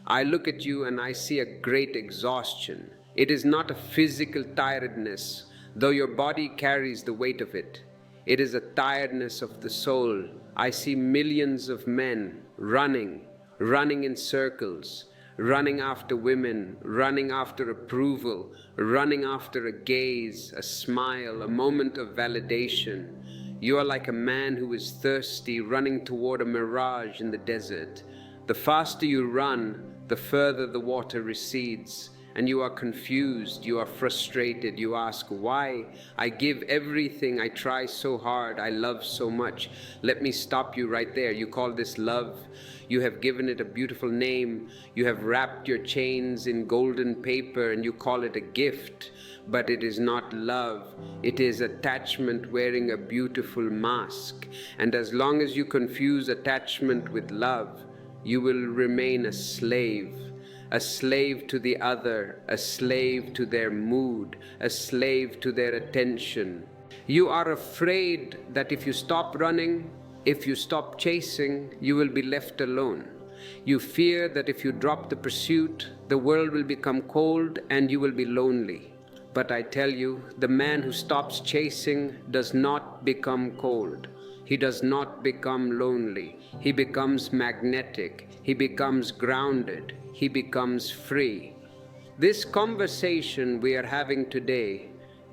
I look at you and I see a great exhaustion. It is not a physical tiredness, though your body carries the weight of it. It is a tiredness of the soul. I see millions of men running in circles, running after women, running after approval, running after a gaze, a smile, a moment of validation. You are like a man who is thirsty, running toward a mirage in the desert. The faster you run, the further the water recedes, and you are confused, you are frustrated, you ask, why? I give everything, I try so hard, I love so much. Let me stop you right there. You call this love? You have given it a beautiful name. You have wrapped your chains in golden paper and you call it a gift. But it is not love. It is attachment wearing a beautiful mask. And as long as you confuse attachment with love, you will remain a slave to the other, a slave to their mood, a slave to their attention. You are afraid that if you stop running, if you stop chasing, you will be left alone. You fear that if you drop the pursuit, the world will become cold and you will be lonely. But I tell you, the man who stops chasing does not become cold. He does not become lonely. He becomes magnetic. He becomes grounded. He becomes free. This conversation we are having today,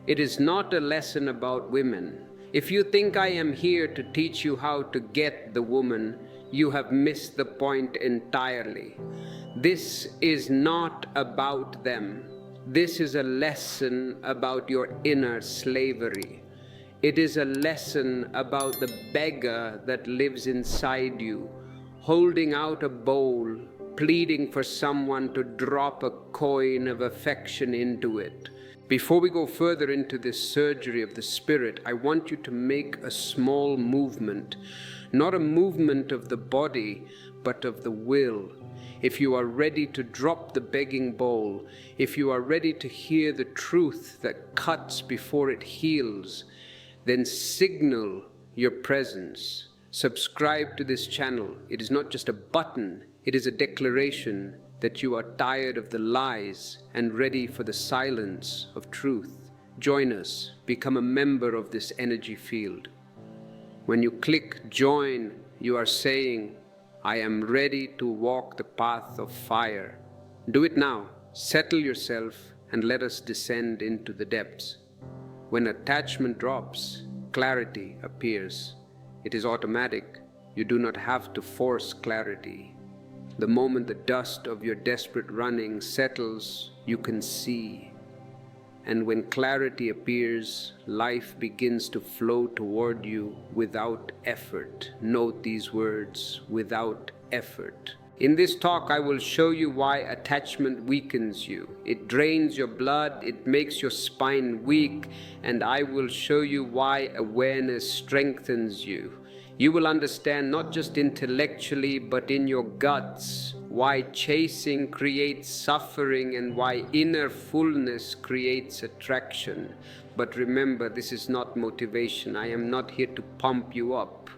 it is not a lesson about women. If you think I am here to teach you how to get the woman, you have missed the point entirely. This is not about them. This is a lesson about your inner slavery. It is a lesson about the beggar that lives inside you, holding out a bowl, pleading for someone to drop a coin of affection into it. Before we go further into this surgery of the spirit, I want you to make a small movement, not a movement of the body, but of the will. If you are ready to drop the begging bowl, if you are ready to hear the truth that cuts before it heals, then signal your presence. Subscribe to this channel. It is not just a button, it is a declaration that you are tired of the lies and ready for the silence of truth. Join us, become a member of this energy field. When you click join, you are saying, I am ready to walk the path of fire. Do it now. Settle yourself and let us descend into the depths. When attachment drops, clarity appears. It is automatic. You do not have to force clarity. The moment the dust of your desperate running settles, you can see. And when clarity appears, life begins to flow toward you without effort. Note these words, without effort. In this talk, I will show you why attachment weakens you. It drains your blood, it makes your spine weak, and I will show you why awareness strengthens you. You will understand not just intellectually, but in your guts, why chasing creates suffering and why inner fullness creates attraction. But remember, this is not motivation. I am not here to pump you up.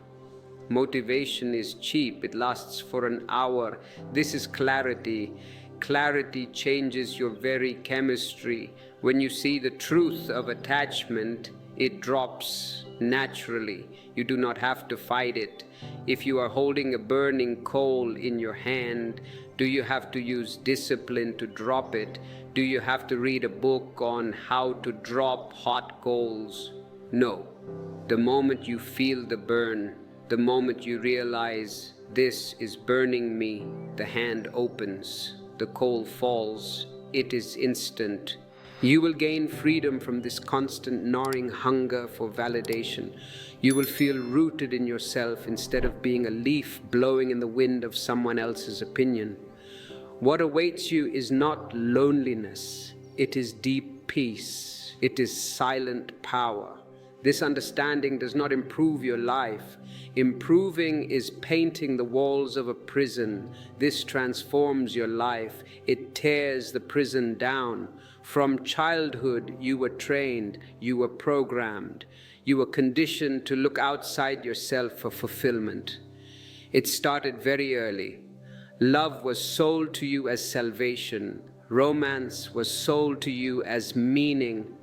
Motivation is cheap. It lasts for an hour. This is clarity. Clarity changes your very chemistry. When you see the truth of attachment, it drops naturally. You do not have to fight it. If you are holding a burning coal in your hand, do you have to use discipline to drop it? Do you have to read a book on how to drop hot coals? No. The moment you feel the burn, the moment you realize this is burning me, the hand opens, the coal falls, it is instant. You will gain freedom from this constant gnawing hunger for validation. You will feel rooted in yourself instead of being a leaf blowing in the wind of someone else's opinion. What awaits you is not loneliness, it is deep peace, it is silent power. This understanding does not improve your life. Improving is painting the walls of a prison. This transforms your life. It tears the prison down. From childhood, you were trained, you were programmed, you were conditioned to look outside yourself for fulfillment. It started very early. Love was sold to you as salvation. Romance was sold to you as meaning.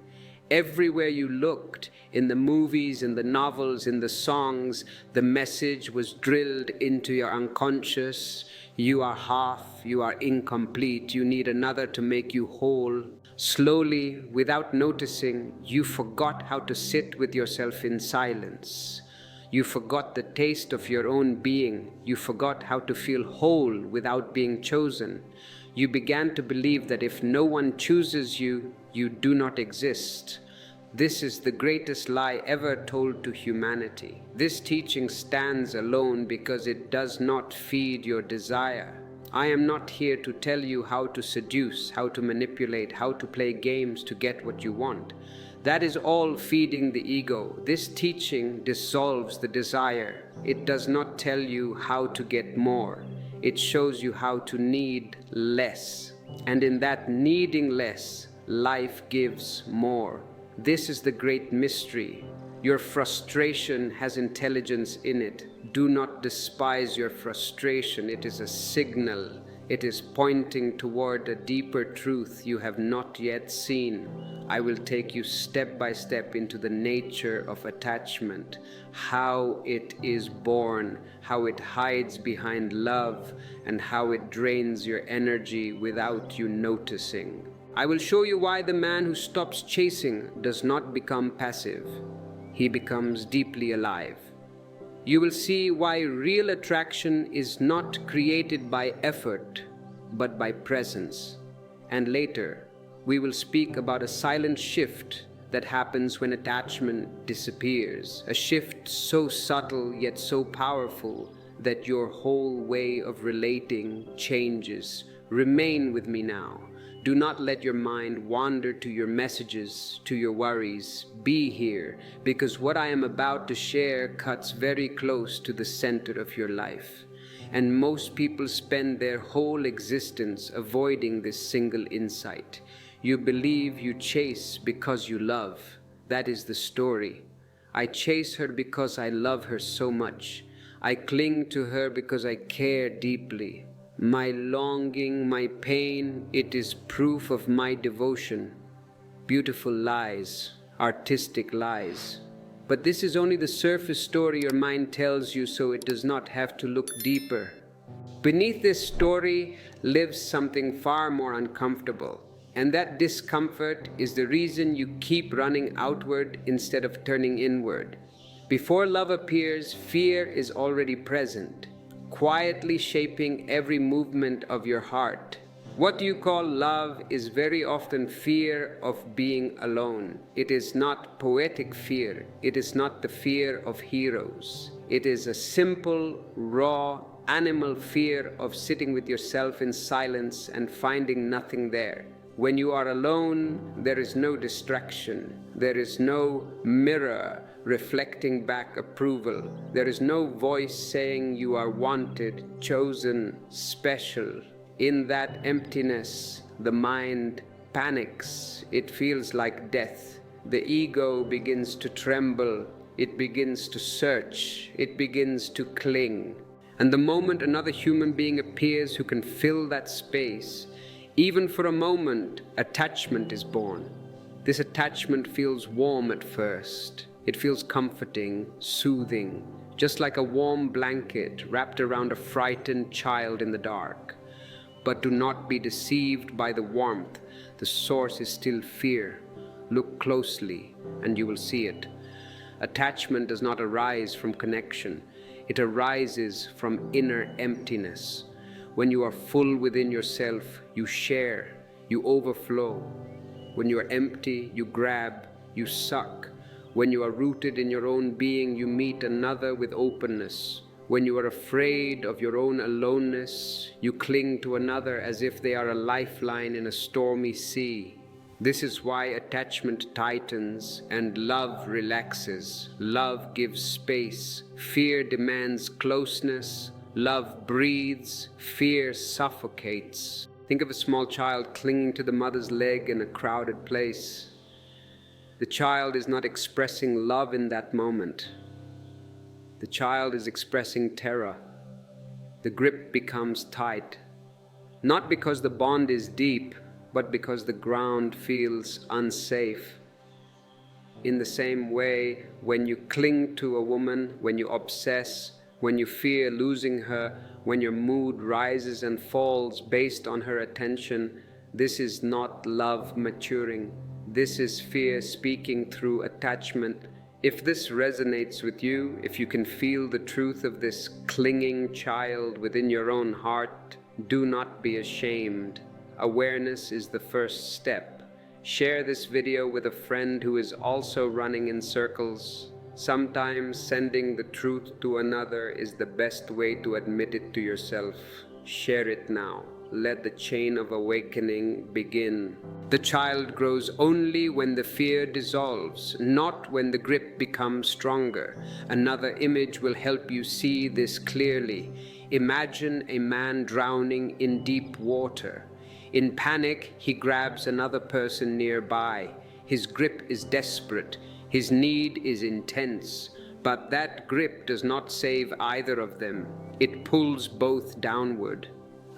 Everywhere you looked, in the movies, in the novels, in the songs, the message was drilled into your unconscious. You are half, you are incomplete, you need another to make you whole. Slowly, without noticing, you forgot how to sit with yourself in silence. You forgot the taste of your own being. You forgot how to feel whole without being chosen. You began to believe that if no one chooses you, you do not exist. This is the greatest lie ever told to humanity. This teaching stands alone because it does not feed your desire. I am not here to tell you how to seduce, how to manipulate, how to play games to get what you want. That is all feeding the ego. This teaching dissolves the desire. It does not tell you how to get more. It shows you how to need less. And in that needing less, life gives more. This is the great mystery. Your frustration has intelligence in it. Do not despise your frustration. It is a signal. It is pointing toward a deeper truth you have not yet seen. I will take you step by step into the nature of attachment, how it is born, how it hides behind love, and how it drains your energy without you noticing. I will show you why the man who stops chasing does not become passive. He becomes deeply alive. You will see why real attraction is not created by effort, but by presence. And later, we will speak about a silent shift that happens when attachment disappears. A shift so subtle yet so powerful that your whole way of relating changes. Remain with me now. Do not let your mind wander to your messages, to your worries. Be here, because what I am about to share cuts very close to the center of your life. And most people spend their whole existence avoiding this single insight. You believe you chase because you love. That is the story. I chase her because I love her so much. I cling to her because I care deeply. My longing, my pain, it is proof of my devotion. Beautiful lies, artistic lies. But this is only the surface story your mind tells you, so it does not have to look deeper. Beneath this story lives something far more uncomfortable. And that discomfort is the reason you keep running outward instead of turning inward. Before love appears, fear is already present, quietly shaping every movement of your heart. What you call love is very often fear of being alone. It is not poetic fear. It is not the fear of heroes. It is a simple, raw, animal fear of sitting with yourself in silence and finding nothing there. When you are alone, there is no distraction. There is no mirror reflecting back approval. There is no voice saying you are wanted, chosen, special. In that emptiness, the mind panics. It feels like death. The ego begins to tremble. It begins to search. It begins to cling. And the moment another human being appears who can fill that space, even for a moment, attachment is born. This attachment feels warm at first. It feels comforting, soothing, just like a warm blanket wrapped around a frightened child in the dark. But do not be deceived by the warmth. The source is still fear. Look closely and you will see it. Attachment does not arise from connection. It arises from inner emptiness. When you are full within yourself, you share, you overflow. When you are empty, you grab, you suck. When you are rooted in your own being, you meet another with openness. When you are afraid of your own aloneness, you cling to another as if they are a lifeline in a stormy sea. This is why attachment tightens and love relaxes. Love gives space. Fear demands closeness. Love breathes. Fear suffocates. Think of a small child clinging to the mother's leg in a crowded place. The child is not expressing love in that moment. The child is expressing terror. The grip becomes tight, not because the bond is deep, but because the ground feels unsafe. In the same way, when you cling to a woman, when you obsess, when you fear losing her, when your mood rises and falls based on her attention, this is not love maturing. This is fear speaking through attachment. If this resonates with you, if you can feel the truth of this clinging child within your own heart, do not be ashamed. Awareness is the first step. Share this video with a friend who is also running in circles. Sometimes sending the truth to another is the best way to admit it to yourself. Share it now. Let the chain of awakening begin. The child grows only when the fear dissolves, not when the grip becomes stronger. Another image will help you see this clearly. Imagine a man drowning in deep water. In panic, he grabs another person nearby. His grip is desperate. His need is intense. But that grip does not save either of them. It pulls both downward.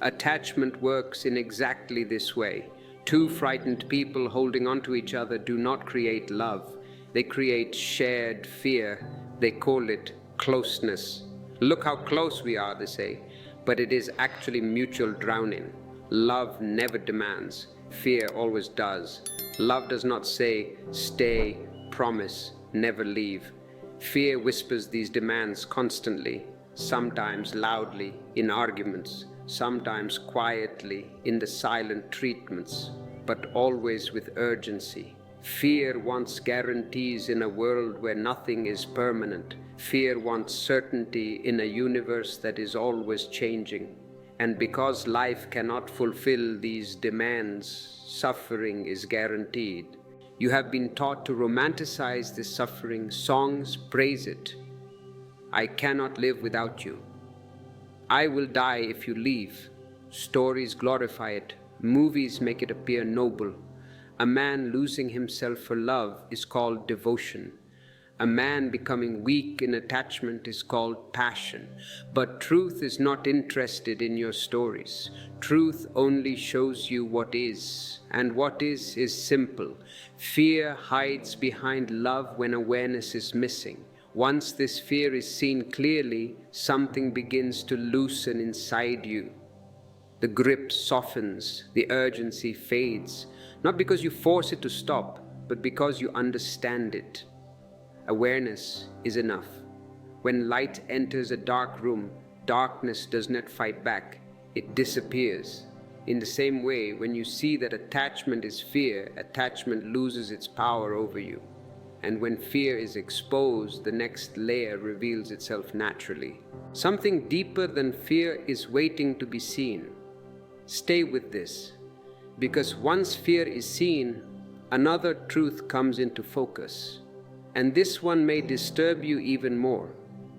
Attachment works in exactly this way. Two frightened people holding onto each other do not create love. They create shared fear. They call it closeness. Look how close we are, they say, but it is actually mutual drowning. Love never demands. Fear always does. Love does not say, stay, promise, never leave. Fear whispers these demands constantly, sometimes loudly in arguments, sometimes quietly in the silent treatments, but always with urgency. Fear wants guarantees in a world where nothing is permanent. Fear wants certainty in a universe that is always changing. And because life cannot fulfill these demands, suffering is guaranteed. You have been taught to romanticize this suffering. Songs praise it. I cannot live without you. I will die if you leave. Stories glorify it. Movies make it appear noble. A man losing himself for love is called devotion. A man becoming weak in attachment is called passion. But truth is not interested in your stories. Truth only shows you what is. And what is simple. Fear hides behind love when awareness is missing. Once this fear is seen clearly, something begins to loosen inside you. The grip softens, the urgency fades, not because you force it to stop, but because you understand it. Awareness is enough. When light enters a dark room, darkness does not fight back, it disappears. In the same way, when you see that attachment is fear, attachment loses its power over you. And when fear is exposed, the next layer reveals itself naturally. Something deeper than fear is waiting to be seen. Stay with this, because once fear is seen, another truth comes into focus. And this one may disturb you even more,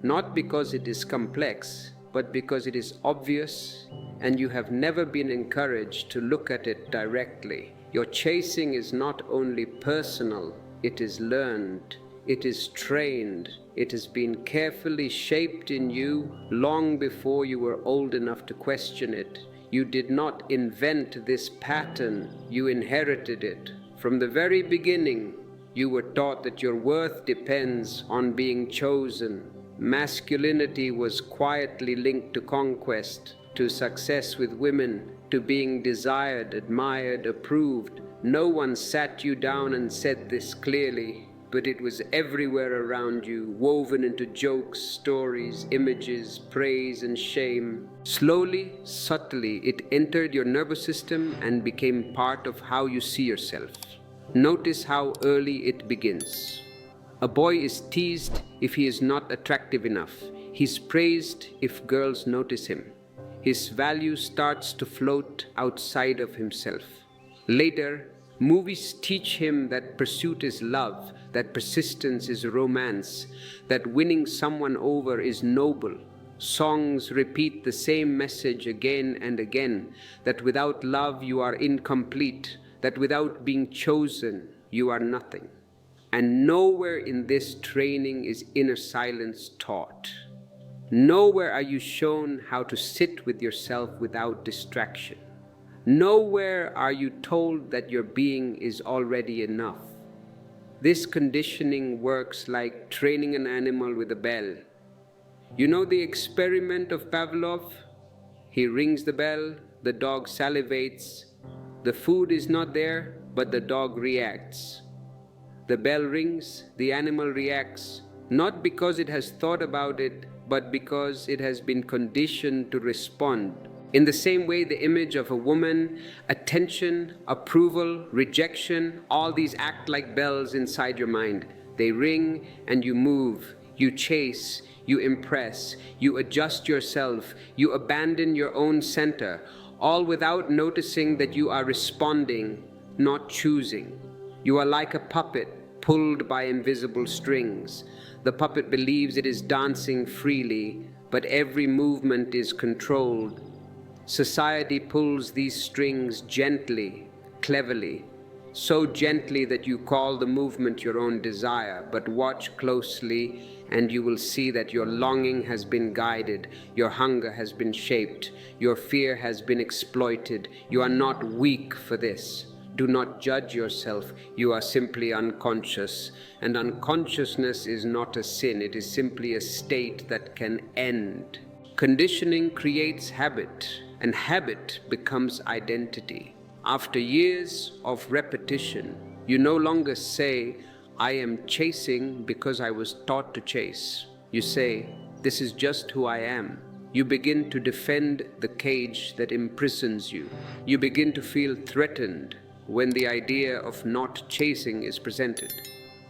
not because it is complex, but because it is obvious and you have never been encouraged to look at it directly. Your chasing is not only personal, it is learned, it is trained, it has been carefully shaped in you long before you were old enough to question it. You did not invent this pattern, you inherited it. From the very beginning, you were taught that your worth depends on being chosen. Masculinity was quietly linked to conquest, to success with women, to being desired, admired, approved. No one sat you down and said this clearly, but it was everywhere around you, woven into jokes, stories, images, praise and shame. Slowly, subtly, it entered your nervous system and became part of how you see yourself. Notice how early it begins. A boy is teased if he is not attractive enough. He's praised if girls notice him. His value starts to float outside of himself. Later, movies teach him that pursuit is love, that persistence is romance, that winning someone over is noble. Songs repeat the same message again and again, that without love you are incomplete, that without being chosen, you are nothing. And nowhere in this training is inner silence taught. Nowhere are you shown how to sit with yourself without distraction. Nowhere are you told that your being is already enough. This conditioning works like training an animal with a bell. You know the experiment of Pavlov? He rings the bell, the dog salivates. The food is not there, but the dog reacts. The bell rings, the animal reacts, not because it has thought about it, but because it has been conditioned to respond. In the same way, the image of a woman, attention, approval, rejection, all these act like bells inside your mind. They ring and you move, you chase, you impress, you adjust yourself, you abandon your own center, all without noticing that you are responding, not choosing. You are like a puppet pulled by invisible strings. The puppet believes it is dancing freely, but every movement is controlled. Society pulls these strings gently, cleverly, so gently that you call the movement your own desire, but watch closely and you will see that your longing has been guided, your hunger has been shaped, your fear has been exploited. You are not weak for this. Do not judge yourself. You are simply unconscious. And unconsciousness is not a sin. It is simply a state that can end. Conditioning creates habit, and habit becomes identity. After years of repetition, you no longer say, I am chasing because I was taught to chase. You say, this is just who I am. You begin to defend the cage that imprisons you. You begin to feel threatened when the idea of not chasing is presented.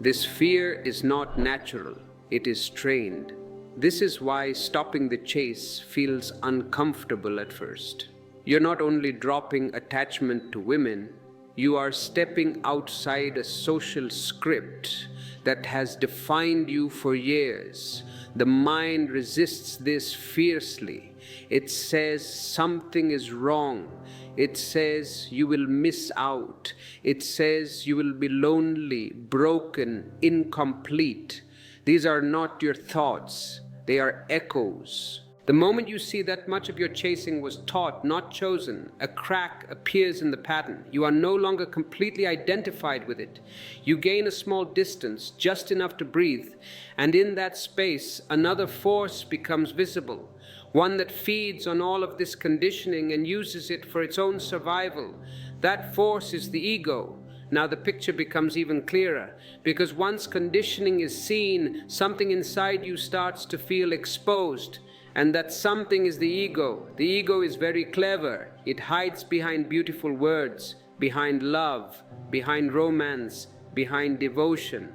This fear is not natural, it is trained. This is why stopping the chase feels uncomfortable at first. You're not only dropping attachment to women, you are stepping outside a social script that has defined you for years. The mind resists this fiercely. It says something is wrong. It says you will miss out. It says you will be lonely, broken, incomplete. These are not your thoughts. They are echoes. The moment you see that much of your chasing was taught, not chosen, a crack appears in the pattern. You are no longer completely identified with it. You gain a small distance, just enough to breathe, and in that space, another force becomes visible, one that feeds on all of this conditioning and uses it for its own survival. That force is the ego. Now the picture becomes even clearer, because once conditioning is seen, something inside you starts to feel exposed. And that something is the ego. The ego is very clever. It hides behind beautiful words, behind love, behind romance, behind devotion.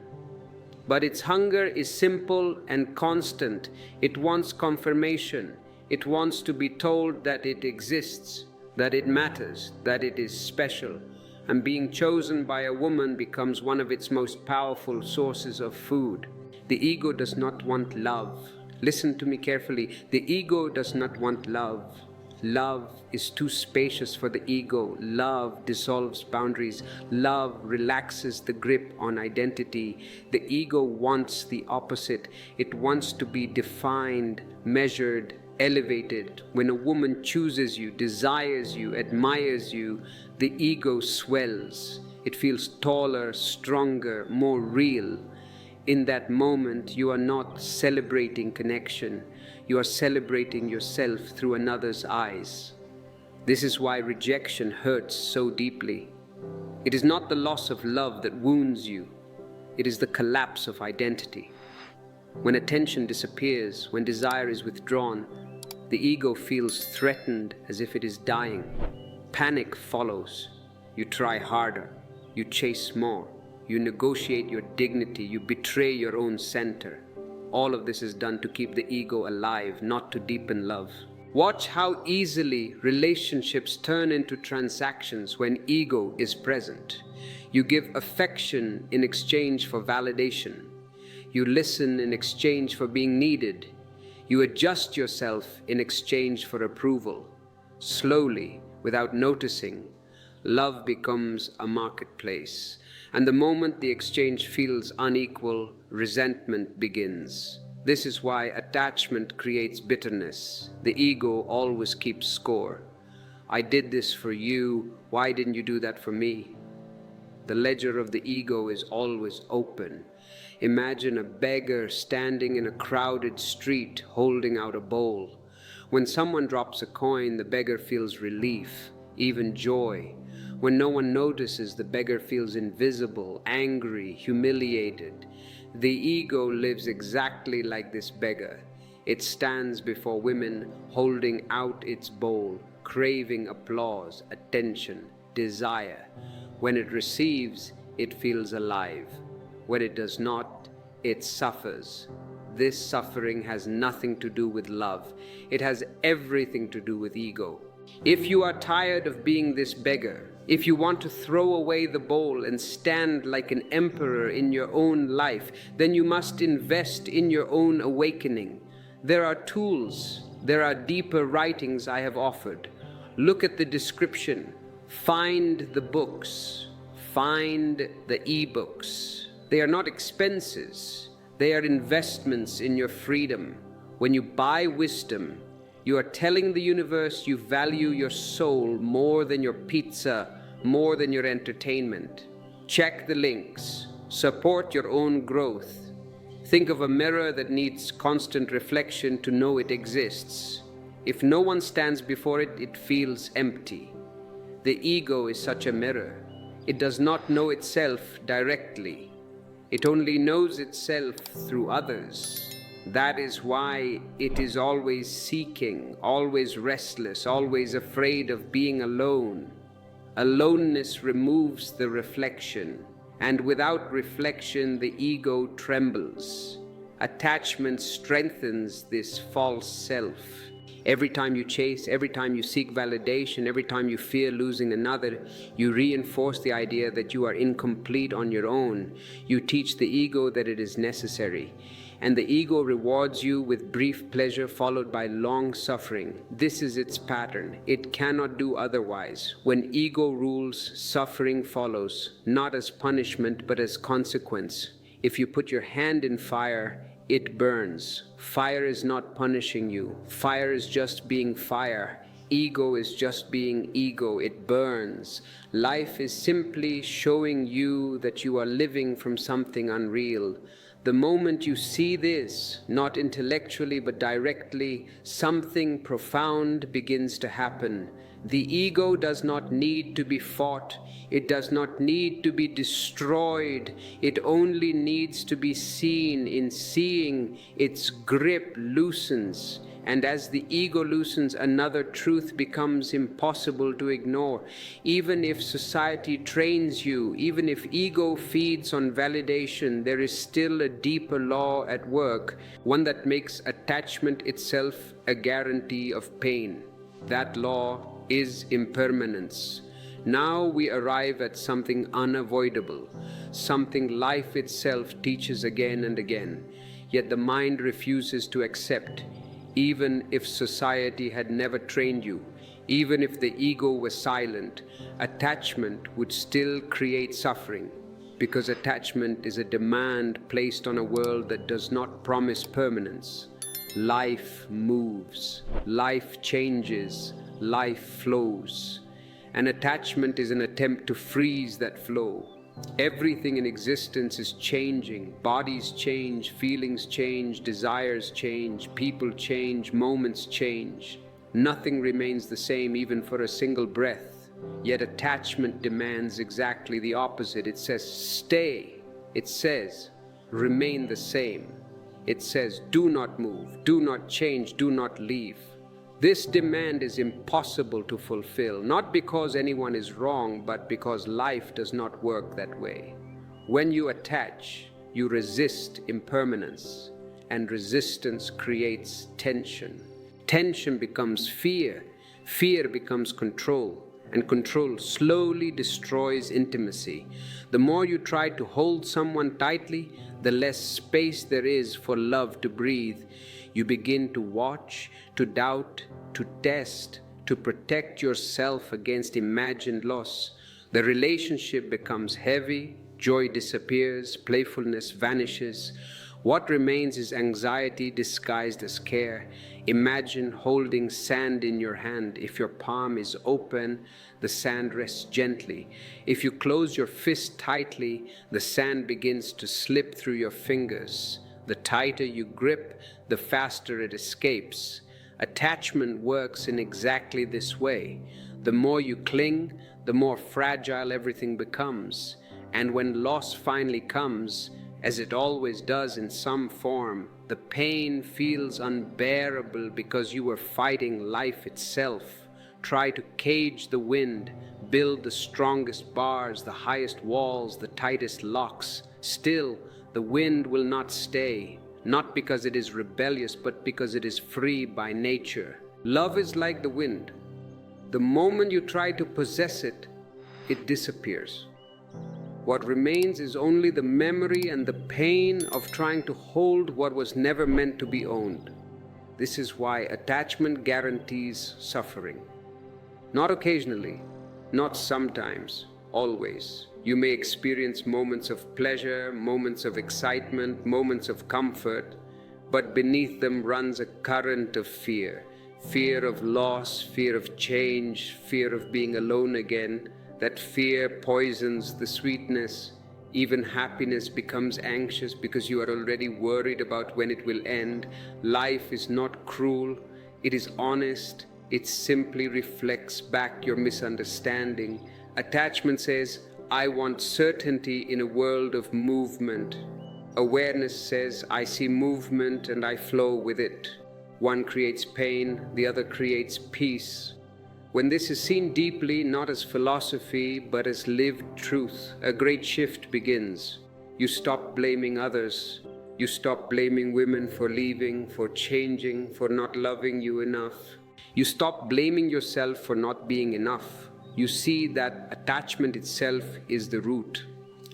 But its hunger is simple and constant. It wants confirmation. It wants to be told that it exists, that it matters, that it is special. And being chosen by a woman becomes one of its most powerful sources of food. The ego does not want love. Listen to me carefully. The ego does not want love. Love is too spacious for the ego. Love dissolves boundaries. Love relaxes the grip on identity. The ego wants the opposite. It wants to be defined, measured, elevated. When a woman chooses you, desires you, admires you, the ego swells. It feels taller, stronger, more real. In that moment, you are not celebrating connection. You are celebrating yourself through another's eyes. This is why rejection hurts so deeply. It is not the loss of love that wounds you. It is the collapse of identity. When attention disappears, when desire is withdrawn, the ego feels threatened as if it is dying. Panic follows. You try harder. You chase more. You negotiate your dignity, you betray your own center. All of this is done to keep the ego alive, not to deepen love. Watch how easily relationships turn into transactions when ego is present. You give affection in exchange for validation. You listen in exchange for being needed. You adjust yourself in exchange for approval. Slowly, without noticing, love becomes a marketplace. And the moment the exchange feels unequal, resentment begins. This is why attachment creates bitterness. The ego always keeps score. I did this for you, why didn't you do that for me? The ledger of the ego is always open. Imagine a beggar standing in a crowded street holding out a bowl. When someone drops a coin, the beggar feels relief, even joy. When no one notices, the beggar feels invisible, angry, humiliated. The ego lives exactly like this beggar. It stands before women holding out its bowl, craving applause, attention, desire. When it receives, it feels alive. When it does not, it suffers. This suffering has nothing to do with love. It has everything to do with ego. If you are tired of being this beggar, if you want to throw away the bowl and stand like an emperor in your own life, then you must invest in your own awakening. There are tools, there are deeper writings I have offered. Look at the description. Find the books. Find the ebooks. They are not expenses. They are investments in your freedom. When you buy wisdom, you are telling the universe you value your soul more than your pizza, more than your entertainment. Check the links. Support your own growth. Think of a mirror that needs constant reflection to know it exists. If no one stands before it, it feels empty. The ego is such a mirror. It does not know itself directly. It only knows itself through others. That is why it is always seeking, always restless, always afraid of being alone. Aloneness removes the reflection, and without reflection the ego trembles. Attachment strengthens this false self. Every time you chase, every time you seek validation, every time you fear losing another, you reinforce the idea that you are incomplete on your own. You teach the ego that it is necessary. And the ego rewards you with brief pleasure followed by long suffering. This is its pattern. It cannot do otherwise. When ego rules, suffering follows, not as punishment but as consequence. If you put your hand in fire, it burns. Fire is not punishing you. Fire is just being fire. Ego is just being ego. It burns. Life is simply showing you that you are living from something unreal. The moment you see this, not intellectually but directly, something profound begins to happen. The ego does not need to be fought. It does not need to be destroyed. It only needs to be seen. In seeing, its grip loosens. And as the ego loosens, another truth becomes impossible to ignore. Even if society trains you, even if ego feeds on validation, there is still a deeper law at work, one that makes attachment itself a guarantee of pain. That law is impermanence. Now we arrive at something unavoidable, something life itself teaches again and again, yet the mind refuses to accept. Even if society had never trained you, even if the ego was silent, attachment would still create suffering, because attachment is a demand placed on a world that does not promise permanence. Life moves, life changes, life flows. An attachment is an attempt to freeze that flow. Everything in existence is changing. Bodies change, feelings change, desires change, people change, moments change. Nothing remains the same even for a single breath. Yet attachment demands exactly the opposite. It says, stay. It says, remain the same. It says, do not move, do not change, do not leave. This demand is impossible to fulfill, not because anyone is wrong, but because life does not work that way. When you attach, you resist impermanence, and resistance creates tension. Tension becomes fear, fear becomes control, and control slowly destroys intimacy. The more you try to hold someone tightly, the less space there is for love to breathe. You begin to watch, to doubt, to test, to protect yourself against imagined loss. The relationship becomes heavy, joy disappears, playfulness vanishes. What remains is anxiety disguised as care. Imagine holding sand in your hand. If your palm is open, the sand rests gently. If you close your fist tightly, the sand begins to slip through your fingers. The tighter you grip, the faster it escapes. Attachment works in exactly this way. The more you cling, the more fragile everything becomes. And when loss finally comes, as it always does in some form, the pain feels unbearable because you were fighting life itself. Try to cage the wind, build the strongest bars, the highest walls, the tightest locks. Still, the wind will not stay, not because it is rebellious, but because it is free by nature. Love is like the wind. The moment you try to possess it, it disappears. What remains is only the memory and the pain of trying to hold what was never meant to be owned. This is why attachment guarantees suffering. Not occasionally, not sometimes, always. You may experience moments of pleasure, moments of excitement, moments of comfort, but beneath them runs a current of fear. Fear of loss, fear of change, fear of being alone again. That fear poisons the sweetness. Even happiness becomes anxious because you are already worried about when it will end. Life is not cruel, it is honest. It simply reflects back your misunderstanding. Attachment says, I want certainty in a world of movement. Awareness says, I see movement and I flow with it. One creates pain, the other creates peace. When this is seen deeply, not as philosophy, but as lived truth, a great shift begins. You stop blaming others. You stop blaming women for leaving, for changing, for not loving you enough. You stop blaming yourself for not being enough. You see that attachment itself is the root.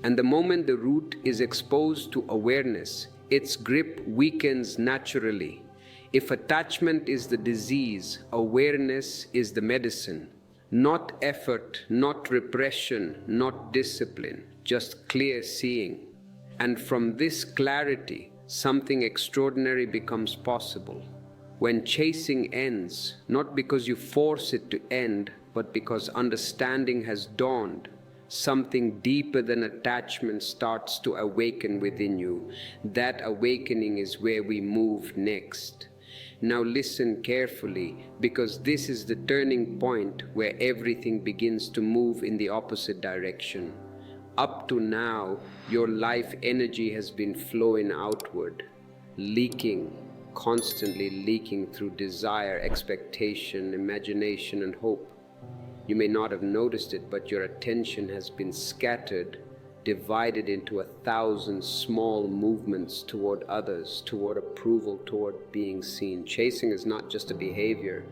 And the moment the root is exposed to awareness, its grip weakens naturally. If attachment is the disease, awareness is the medicine. Not effort, not repression, not discipline, just clear seeing. And from this clarity, something extraordinary becomes possible. When chasing ends, not because you force it to end, but because understanding has dawned, something deeper than attachment starts to awaken within you. That awakening is where we move next. Now listen carefully, because this is the turning point where everything begins to move in the opposite direction. Up to now, your life energy has been flowing outward, leaking, constantly leaking through desire, expectation, imagination, and hope. You may not have noticed it, but your attention has been scattered, divided into 1,000 small movements toward others, toward approval, toward being seen. Chasing is not just a behavior,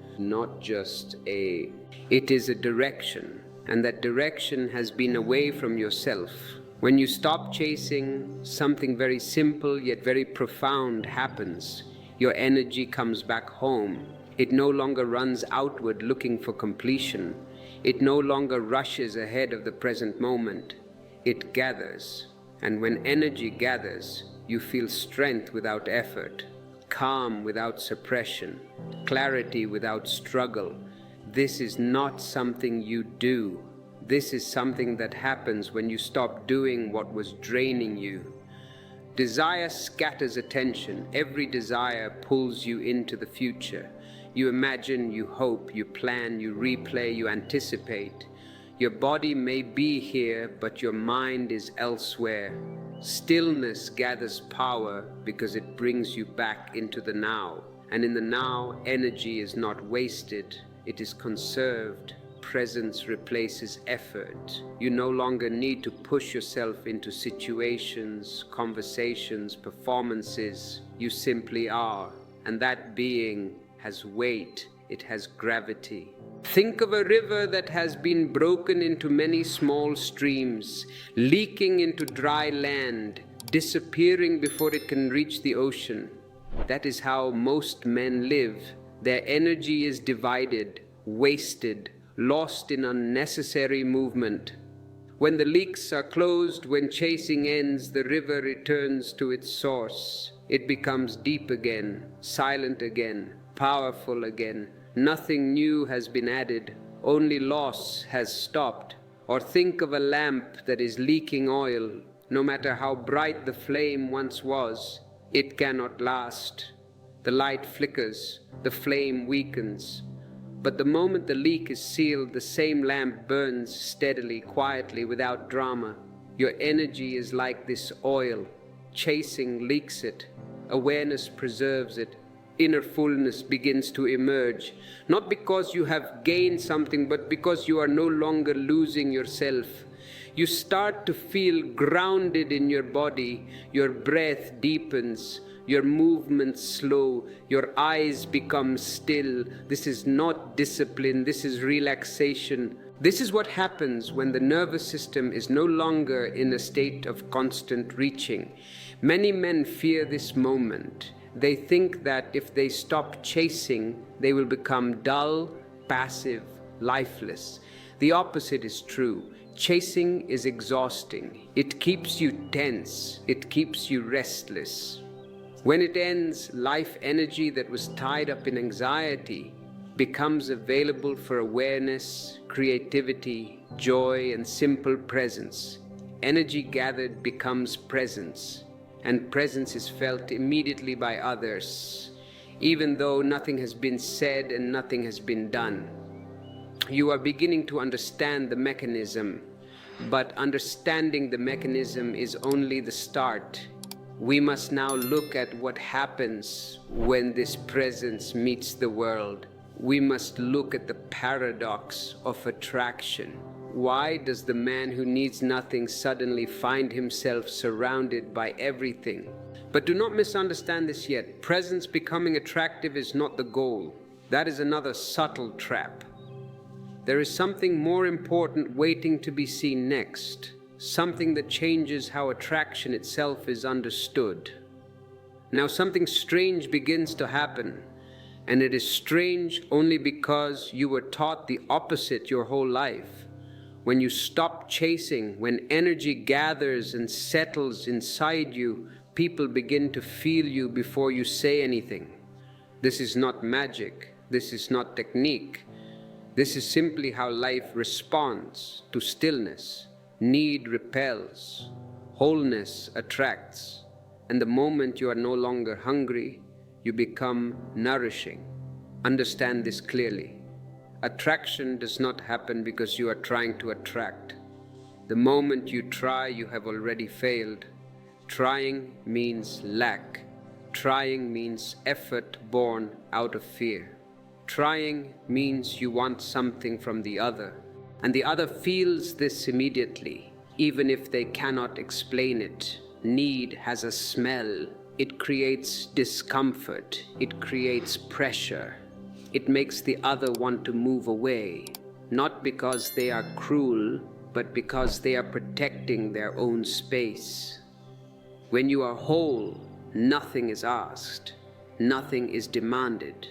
it is a direction, and that direction has been away from yourself. When you stop chasing, something very simple yet very profound happens. Your energy comes back home. It no longer runs outward looking for completion. It no longer rushes ahead of the present moment. It gathers, and when energy gathers, you feel strength without effort, calm without suppression, clarity without struggle. This is not something you do. This is something that happens when you stop doing what was draining you. Desire scatters attention. Every desire pulls you into the future. You imagine, you hope, you plan, you replay, you anticipate. Your body may be here, but your mind is elsewhere. Stillness gathers power because it brings you back into the now. And in the now, energy is not wasted, it is conserved. Presence replaces effort. You no longer need to push yourself into situations, conversations, performances. You simply are. And that being has weight, it has gravity. Think of a river that has been broken into many small streams, leaking into dry land, disappearing before it can reach the ocean. That is how most men live. Their energy is divided, wasted, lost in unnecessary movement. When the leaks are closed, when chasing ends, the river returns to its source. It becomes deep again, silent again, powerful again. Nothing new has been added, only loss has stopped. Or think of a lamp that is leaking oil. No matter how bright the flame once was, it cannot last. The light flickers, the flame weakens. But the moment the leak is sealed, the same lamp burns steadily, quietly, without drama. Your energy is like this oil. Chasing leaks it. Awareness preserves it. Inner fullness begins to emerge, not because you have gained something, but because you are no longer losing yourself. You start to feel grounded in your body, your breath deepens, your movements slow, your eyes become still. This is not discipline, this is relaxation. This is what happens when the nervous system is no longer in a state of constant reaching. Many men fear this moment. They think that if they stop chasing, they will become dull, passive, lifeless. The opposite is true. Chasing is exhausting. It keeps you tense. It keeps you restless. When it ends, life energy that was tied up in anxiety becomes available for awareness, creativity, joy, and simple presence. Energy gathered becomes presence, and presence is felt immediately by others, even though nothing has been said and nothing has been done. You are beginning to understand the mechanism, but understanding the mechanism is only the start. We must now look at what happens when this presence meets the world. We must look at the paradox of attraction. Why does the man who needs nothing suddenly find himself surrounded by everything? But do not misunderstand this yet. Presence becoming attractive is not the goal. That is another subtle trap. There is something more important waiting to be seen next. Something that changes how attraction itself is understood. Now something strange begins to happen, and it is strange only because you were taught the opposite your whole life. When you stop chasing, when energy gathers and settles inside you, people begin to feel you before you say anything. This is not magic. This is not technique. This is simply how life responds to stillness. Need repels, wholeness attracts, and the moment you are no longer hungry, you become nourishing. Understand this clearly. Attraction does not happen because you are trying to attract. The moment you try, you have already failed. Trying means lack. Trying means effort born out of fear. Trying means you want something from the other. And the other feels this immediately, even if they cannot explain it. Need has a smell. It creates discomfort. It creates pressure. It makes the other want to move away, not because they are cruel, but because they are protecting their own space. When you are whole, nothing is asked. Nothing is demanded.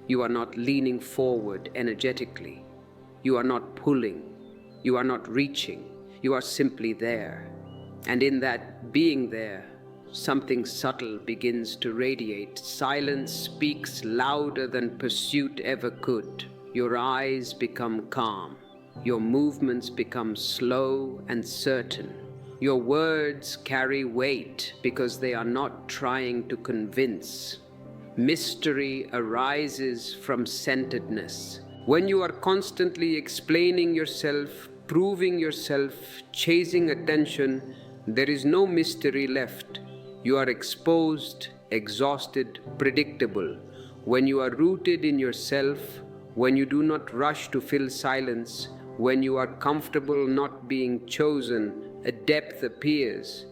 You are not leaning forward energetically. You are not pulling, you are not reaching, you are simply there. And in that being there, something subtle begins to radiate. Silence speaks louder than pursuit ever could. Your eyes become calm. Your movements become slow and certain. Your words carry weight because they are not trying to convince. Mystery arises from centeredness. When you are constantly explaining yourself, proving yourself, chasing attention, there is no mystery left. You are exposed, exhausted, predictable. When you are rooted in yourself, when you do not rush to fill silence, when you are comfortable not being chosen, a depth appears.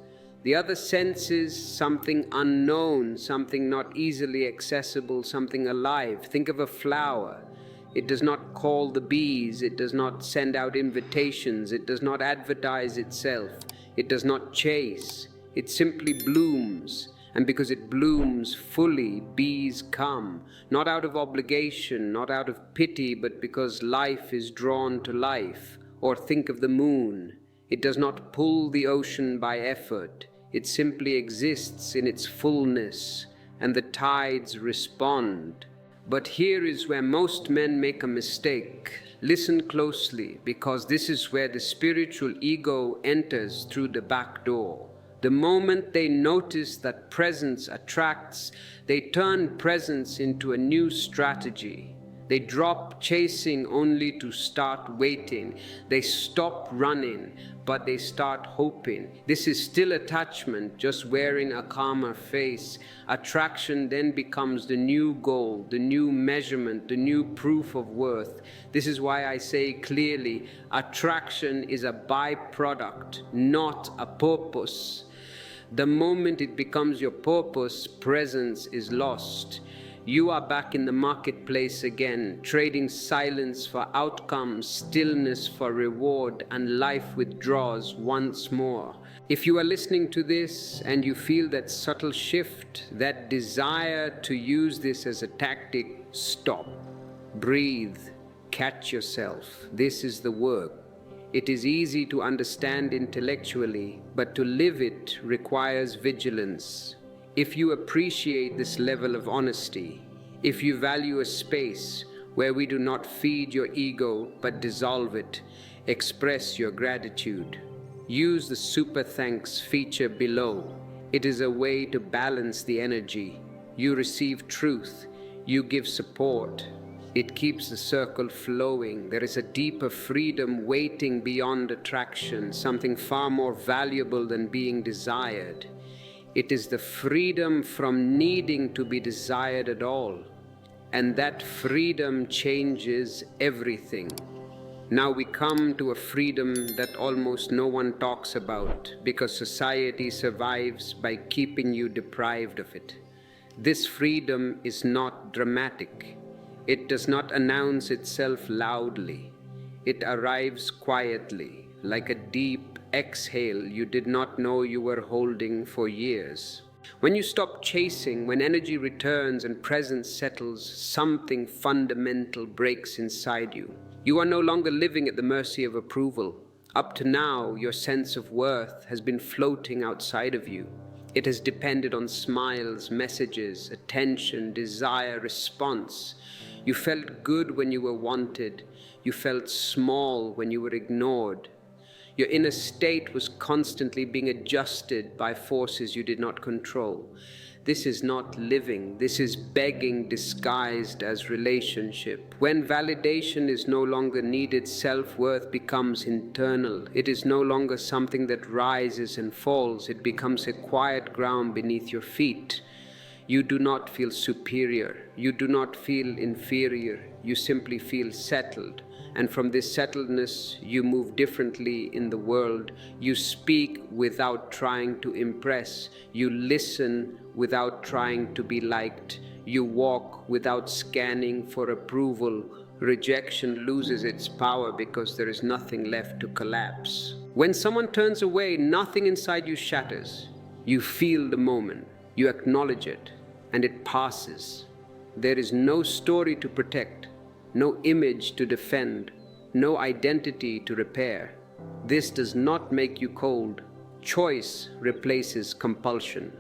The other senses something unknown, something not easily accessible, something alive. Think of a flower. It does not call the bees, it does not send out invitations, it does not advertise itself, it does not chase, it simply blooms. And because it blooms fully, bees come, not out of obligation, not out of pity, but because life is drawn to life. Or think of the moon. It does not pull the ocean by effort. It simply exists in its fullness, and the tides respond. But here is where most men make a mistake. Listen closely, because this is where the spiritual ego enters through the back door. The moment they notice that presence attracts, they turn presence into a new strategy. They drop chasing only to start waiting. They stop running, but they start hoping. This is still attachment, just wearing a calmer face. Attraction then becomes the new goal, the new measurement, the new proof of worth. This is why I say clearly, attraction is a byproduct, not a purpose. The moment it becomes your purpose, presence is lost. You are back in the marketplace again, trading silence for outcomes, stillness for reward, and life withdraws once more. If you are listening to this and you feel that subtle shift, that desire to use this as a tactic, stop, breathe, catch yourself. This is the work. It is easy to understand intellectually, but to live it requires vigilance. If you appreciate this level of honesty, if you value a space where we do not feed your ego but dissolve it, express your gratitude. Use the super thanks feature below. It is a way to balance the energy. You receive truth, you give support. It keeps the circle flowing. There is a deeper freedom waiting beyond attraction, something far more valuable than being desired. It is the freedom from needing to be desired at all. And that freedom changes everything. Now we come to a freedom that almost no one talks about, because society survives by keeping you deprived of it. This freedom is not dramatic. It does not announce itself loudly. It arrives quietly, like a deep exhale you did not know you were holding for years. When you stop chasing, when energy returns and presence settles, something fundamental breaks inside you. You are no longer living at the mercy of approval. Up to now, your sense of worth has been floating outside of you. It has depended on smiles, messages, attention, desire, response. You felt good when you were wanted. You felt small when you were ignored. Your inner state was constantly being adjusted by forces you did not control. This is not living. This is begging disguised as relationship. When validation is no longer needed, self-worth becomes internal. It is no longer something that rises and falls. It becomes a quiet ground beneath your feet. You do not feel superior. You do not feel inferior. You simply feel settled. And from this settledness, you move differently in the world. You speak without trying to impress. You listen without trying to be liked. You walk without scanning for approval. Rejection loses its power because there is nothing left to collapse. When someone turns away, nothing inside you shatters. You feel the moment. You acknowledge it, and it passes. There is no story to protect, no image to defend, no identity to repair. This does not make you cold. Choice replaces compulsion.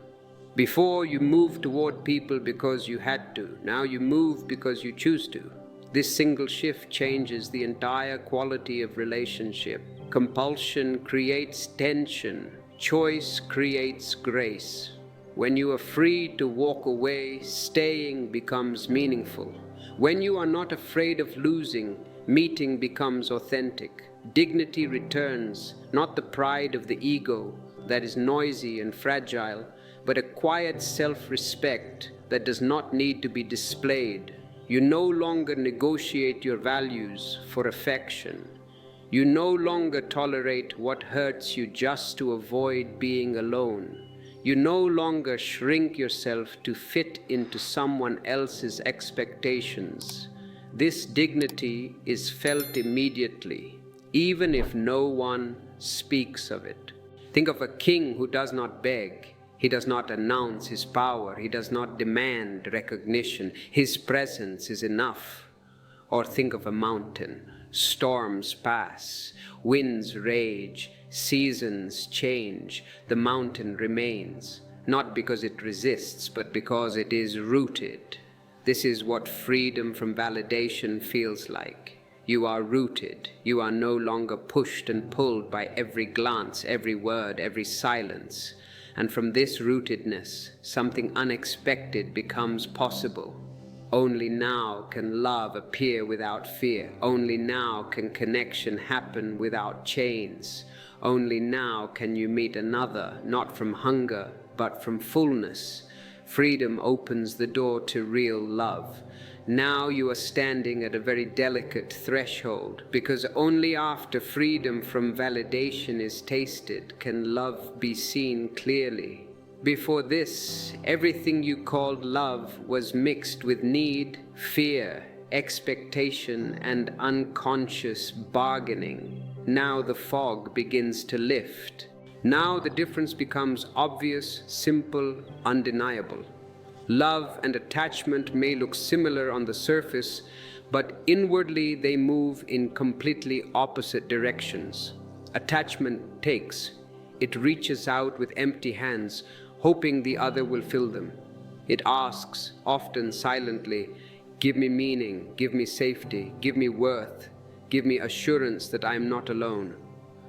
Before, you moved toward people because you had to. Now you move because you choose to. This single shift changes the entire quality of relationship. Compulsion creates tension. Choice creates grace. When you are free to walk away, staying becomes meaningful. When you are not afraid of losing, meeting becomes authentic. Dignity returns, not the pride of the ego that is noisy and fragile, but a quiet self-respect that does not need to be displayed. You no longer negotiate your values for affection. You no longer tolerate what hurts you just to avoid being alone. You no longer shrink yourself to fit into someone else's expectations. This dignity is felt immediately, even if no one speaks of it. Think of a king who does not beg. He does not announce his power. He does not demand recognition. His presence is enough. Or think of a mountain. Storms pass, winds rage, seasons change, the mountain remains, not because it resists, but because it is rooted. This is what freedom from validation feels like. You are rooted. You are no longer pushed and pulled by every glance, every word, every silence. And from this rootedness, something unexpected becomes possible. Only now can love appear without fear. Only now can connection happen without chains. Only now can you meet another, not from hunger, but from fullness. Freedom opens the door to real love. Now you are standing at a very delicate threshold, because only after freedom from validation is tasted can love be seen clearly. Before this, everything you called love was mixed with need, fear, expectation, and unconscious bargaining. Now the fog begins to lift. Now the difference becomes obvious, simple, undeniable. Love and attachment may look similar on the surface, but inwardly they move in completely opposite directions. Attachment takes. It reaches out with empty hands, hoping the other will fill them. It asks, often silently, "Give me meaning, give me safety, give me worth, give me assurance that I am not alone."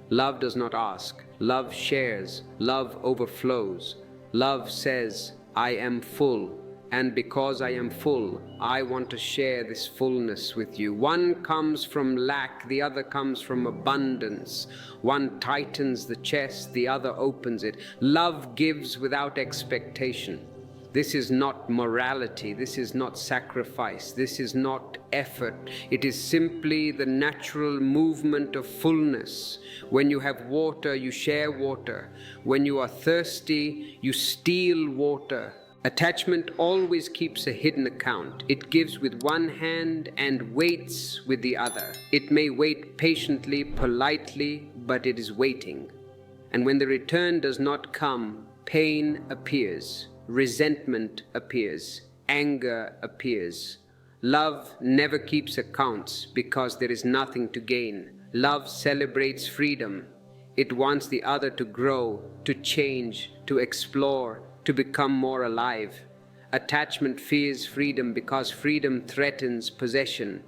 Love does not ask. Love shares. Love overflows. Love says, "I am full, and because I am full, I want to share this fullness with you." One comes from lack, the other comes from abundance. One tightens the chest, the other opens it. Love gives without expectation. This is not morality, this is not sacrifice, this is not effort. It is simply the natural movement of fullness. When you have water, you share water. When you are thirsty, you steal water. Attachment always keeps a hidden account. It gives with one hand and waits with the other. It may wait patiently, politely, but it is waiting. And when the return does not come, pain appears. Resentment appears, anger appears. Love never keeps accounts because there is nothing to gain. Love celebrates freedom. It wants the other to grow, to change, to explore, to become more alive. Attachment fears freedom because freedom threatens possession.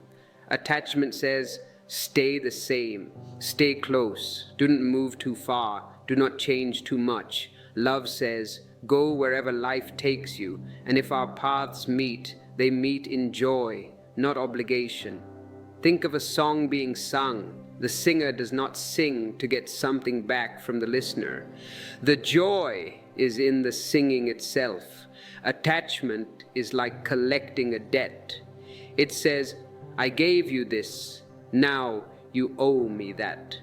Attachment says, "Stay the same, stay close, do not move too far, do not change too much." Love says, "Go wherever life takes you, and if our paths meet, they meet in joy, not obligation." Think of a song being sung. The singer does not sing to get something back from the listener. The joy is in the singing itself. Attachment is like collecting a debt. It says, "I gave you this, now you owe me that."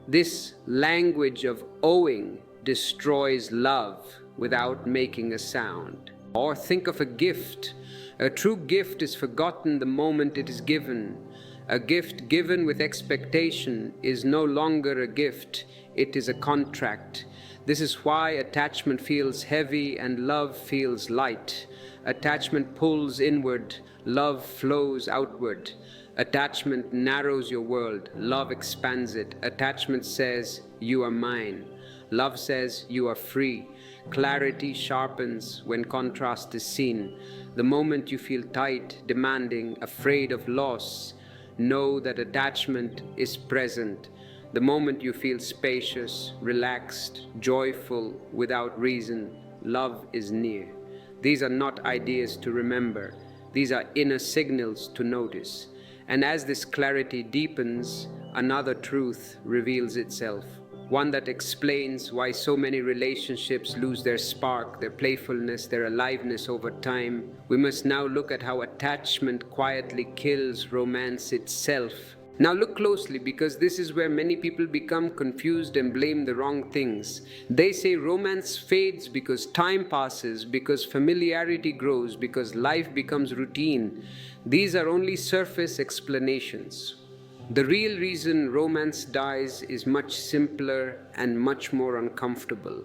This language of owing destroys love without making a sound. Or think of a gift. A true gift is forgotten the moment it is given. A gift given with expectation is no longer a gift, it is a contract. This is why attachment feels heavy and love feels light. Attachment pulls inward, love flows outward. Attachment narrows your world, love expands it. Attachment says, "You are mine." Love says, "You are free." Clarity sharpens when contrast is seen. The moment you feel tight, demanding, afraid of loss, know that attachment is present. The moment you feel spacious, relaxed, joyful, without reason, love is near. These are not ideas to remember. These are inner signals to notice. And as this clarity deepens, another truth reveals itself. One that explains why so many relationships lose their spark, their playfulness, their aliveness over time. We must now look at how attachment quietly kills romance itself. Now look closely, because this is where many people become confused and blame the wrong things. They say romance fades because time passes, because familiarity grows, because life becomes routine. These are only surface explanations. The real reason romance dies is much simpler and much more uncomfortable.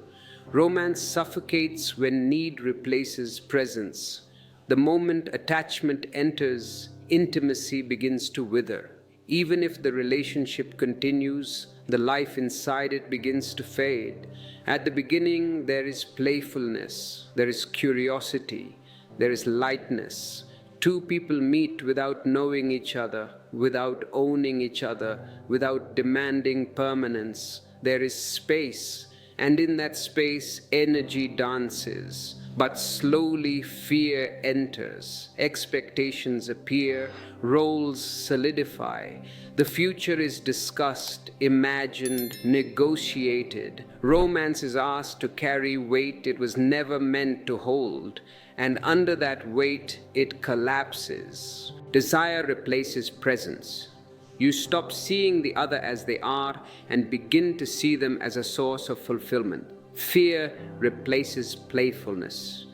Romance suffocates when need replaces presence. The moment attachment enters, intimacy begins to wither. Even if the relationship continues, the life inside it begins to fade. At the beginning, there is playfulness, there is curiosity, there is lightness. Two people meet without knowing each other, without owning each other, without demanding permanence. There is space, and in that space, energy dances. But slowly fear enters, expectations appear, roles solidify. The future is discussed, imagined, negotiated. Romance is asked to carry weight it was never meant to hold, and under that weight it collapses. Desire replaces presence. You stop seeing the other as they are and begin to see them as a source of fulfillment. Fear replaces playfulness.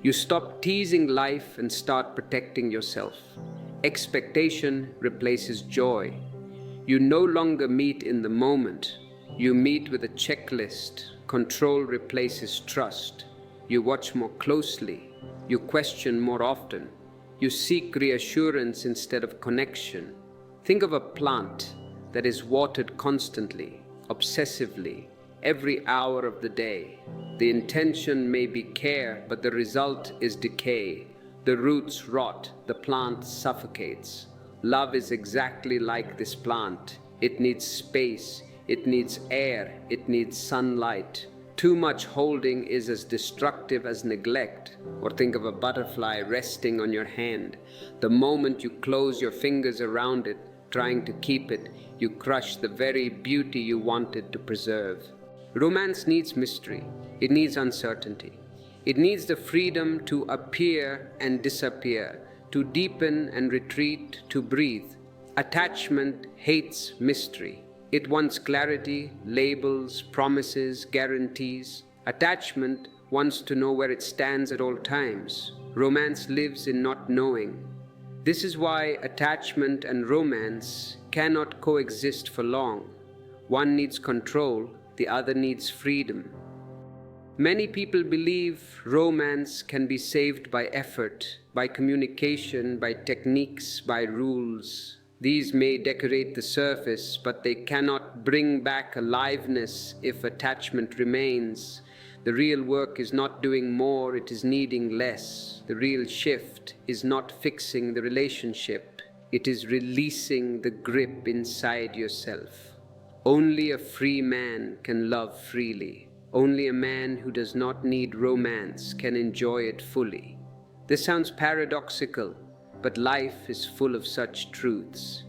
You stop teasing life and start protecting yourself. Expectation replaces joy. You no longer meet in the moment. You meet with a checklist. Control replaces trust. You watch more closely. You question more often. You seek reassurance instead of connection. Think of a plant that is watered constantly, obsessively, every hour of the day. The intention may be care, but the result is decay. The roots rot, the plant suffocates. Love is exactly like this plant. It needs space, it needs air, it needs sunlight. Too much holding is as destructive as neglect. Or think of a butterfly resting on your hand. The moment you close your fingers around it, trying to keep it, you crush the very beauty you wanted to preserve. Romance needs mystery. It needs uncertainty. It needs the freedom to appear and disappear, to deepen and retreat, to breathe. Attachment hates mystery. It wants clarity, labels, promises, guarantees. Attachment wants to know where it stands at all times. Romance lives in not knowing. This is why attachment and romance cannot coexist for long. One needs control, the other needs freedom. Many people believe romance can be saved by effort, by communication, by techniques, by rules. These may decorate the surface, but they cannot bring back aliveness if attachment remains. The real work is not doing more, it is needing less. The real shift is not fixing the relationship, it is releasing the grip inside yourself. Only a free man can love freely. Only a man who does not need romance can enjoy it fully. This sounds paradoxical, but life is full of such truths.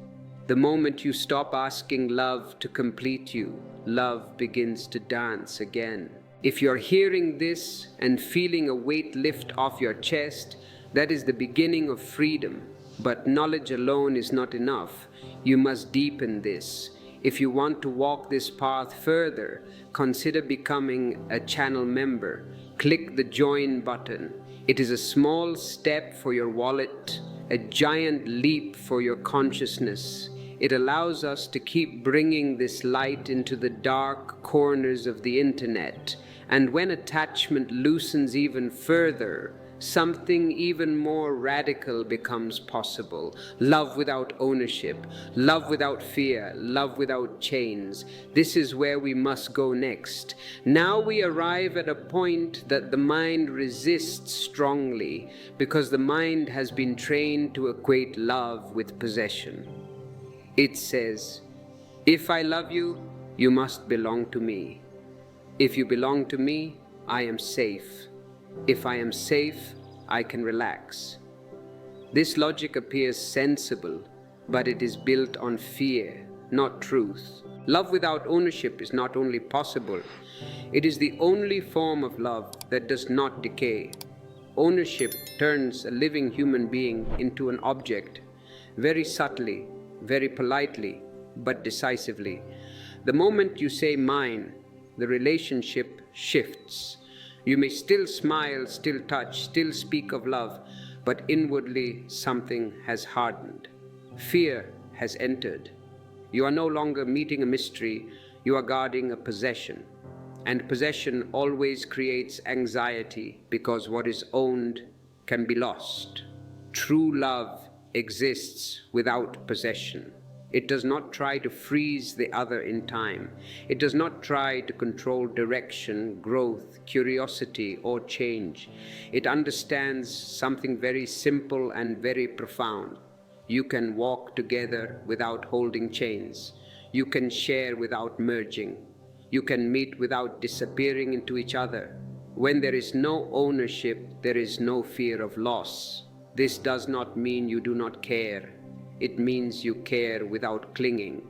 The moment you stop asking love to complete you, love begins to dance again. If you're hearing this and feeling a weight lift off your chest, that is the beginning of freedom. But knowledge alone is not enough. You must deepen this. If you want to walk this path further, consider becoming a channel member. Click the join button. It is a small step for your wallet, a giant leap for your consciousness. It allows us to keep bringing this light into the dark corners of the internet. And when attachment loosens even further, something even more radical becomes possible. Love without ownership, love without fear, love without chains. This is where we must go next. Now we arrive at a point that the mind resists strongly because the mind has been trained to equate love with possession. It says, if I love you, you must belong to me. If you belong to me, I am safe. If I am safe, I can relax. This logic appears sensible, but it is built on fear, not truth. Love without ownership is not only possible, it is the only form of love that does not decay. Ownership turns a living human being into an object, very subtly, very politely, but decisively. The moment you say mine, the relationship shifts. You may still smile, still touch, still speak of love, but inwardly something has hardened. Fear has entered. You are no longer meeting a mystery, you are guarding a possession. And possession always creates anxiety because what is owned can be lost. True love exists without possession. It does not try to freeze the other in time. It does not try to control direction, growth, curiosity, or change. It understands something very simple and very profound. You can walk together without holding chains. You can share without merging. You can meet without disappearing into each other. When there is no ownership, there is no fear of loss. This does not mean you do not care. It means you care without clinging.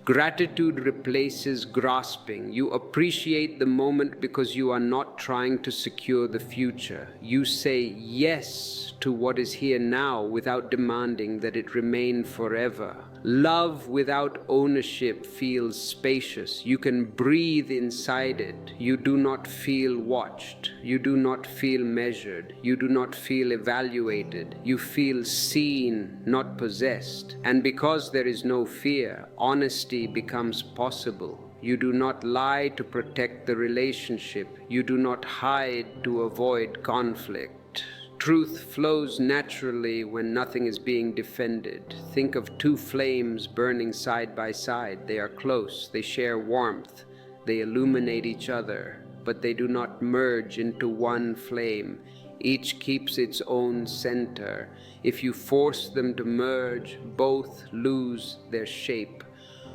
Gratitude replaces grasping. You appreciate the moment because you are not trying to secure the future. You say yes to what is here now without demanding that it remain forever. Love without ownership feels spacious. You can breathe inside it. You do not feel watched. You do not feel measured. You do not feel evaluated. You feel seen, not possessed. And because there is no fear, honesty becomes possible. You do not lie to protect the relationship. You do not hide to avoid conflict. Truth flows naturally when nothing is being defended. Think of two flames burning side by side. They are close, they share warmth, they illuminate each other, but they do not merge into one flame. Each keeps its own center. If you force them to merge, both lose their shape.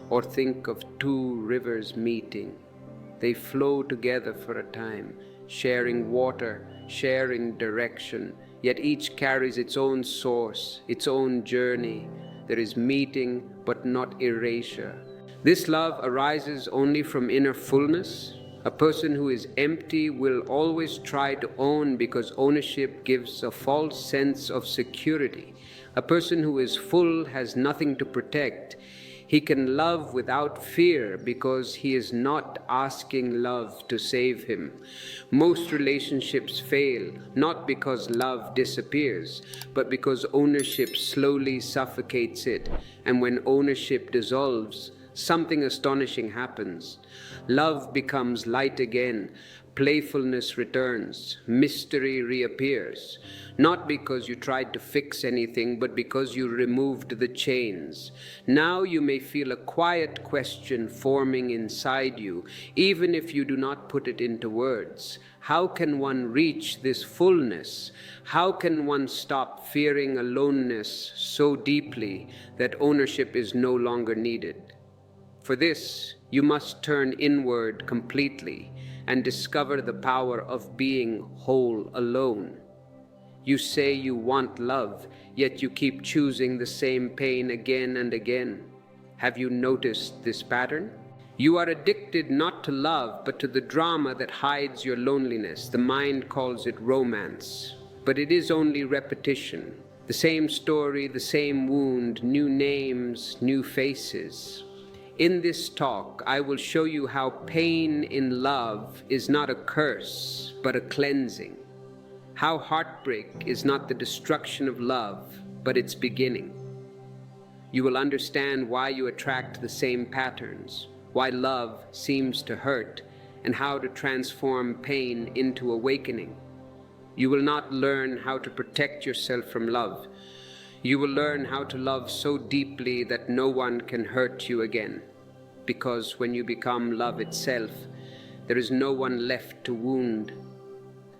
Or think of two rivers meeting. They flow together for a time, sharing water, sharing direction, yet each carries its own source, its own journey. There is meeting, but not erasure. This love arises only from inner fullness. A person who is empty will always try to own because ownership gives a false sense of security. A person who is full has nothing to protect. He can love without fear because he is not asking love to save him. Most relationships fail not because love disappears, but because ownership slowly suffocates it. And when ownership dissolves, something astonishing happens. Love becomes light again. Playfulness returns. Mystery reappears. Not because you tried to fix anything, but because you removed the chains. Now you may feel a quiet question forming inside you, even if you do not put it into words. How can one reach this fullness? How can one stop fearing aloneness so deeply that ownership is no longer needed? For this, you must turn inward completely and discover the power of being whole alone. You say you want love, yet you keep choosing the same pain again and again. Have you noticed this pattern? You are addicted not to love, but to the drama that hides your loneliness. The mind calls it romance, but it is only repetition. The same story, the same wound, new names, new faces. In this talk, I will show you how pain in love is not a curse, but a cleansing. How heartbreak is not the destruction of love, but its beginning. You will understand why you attract the same patterns, why love seems to hurt, and how to transform pain into awakening. You will not learn how to protect yourself from love. You will learn how to love so deeply that no one can hurt you again. Because when you become love itself, there is no one left to wound.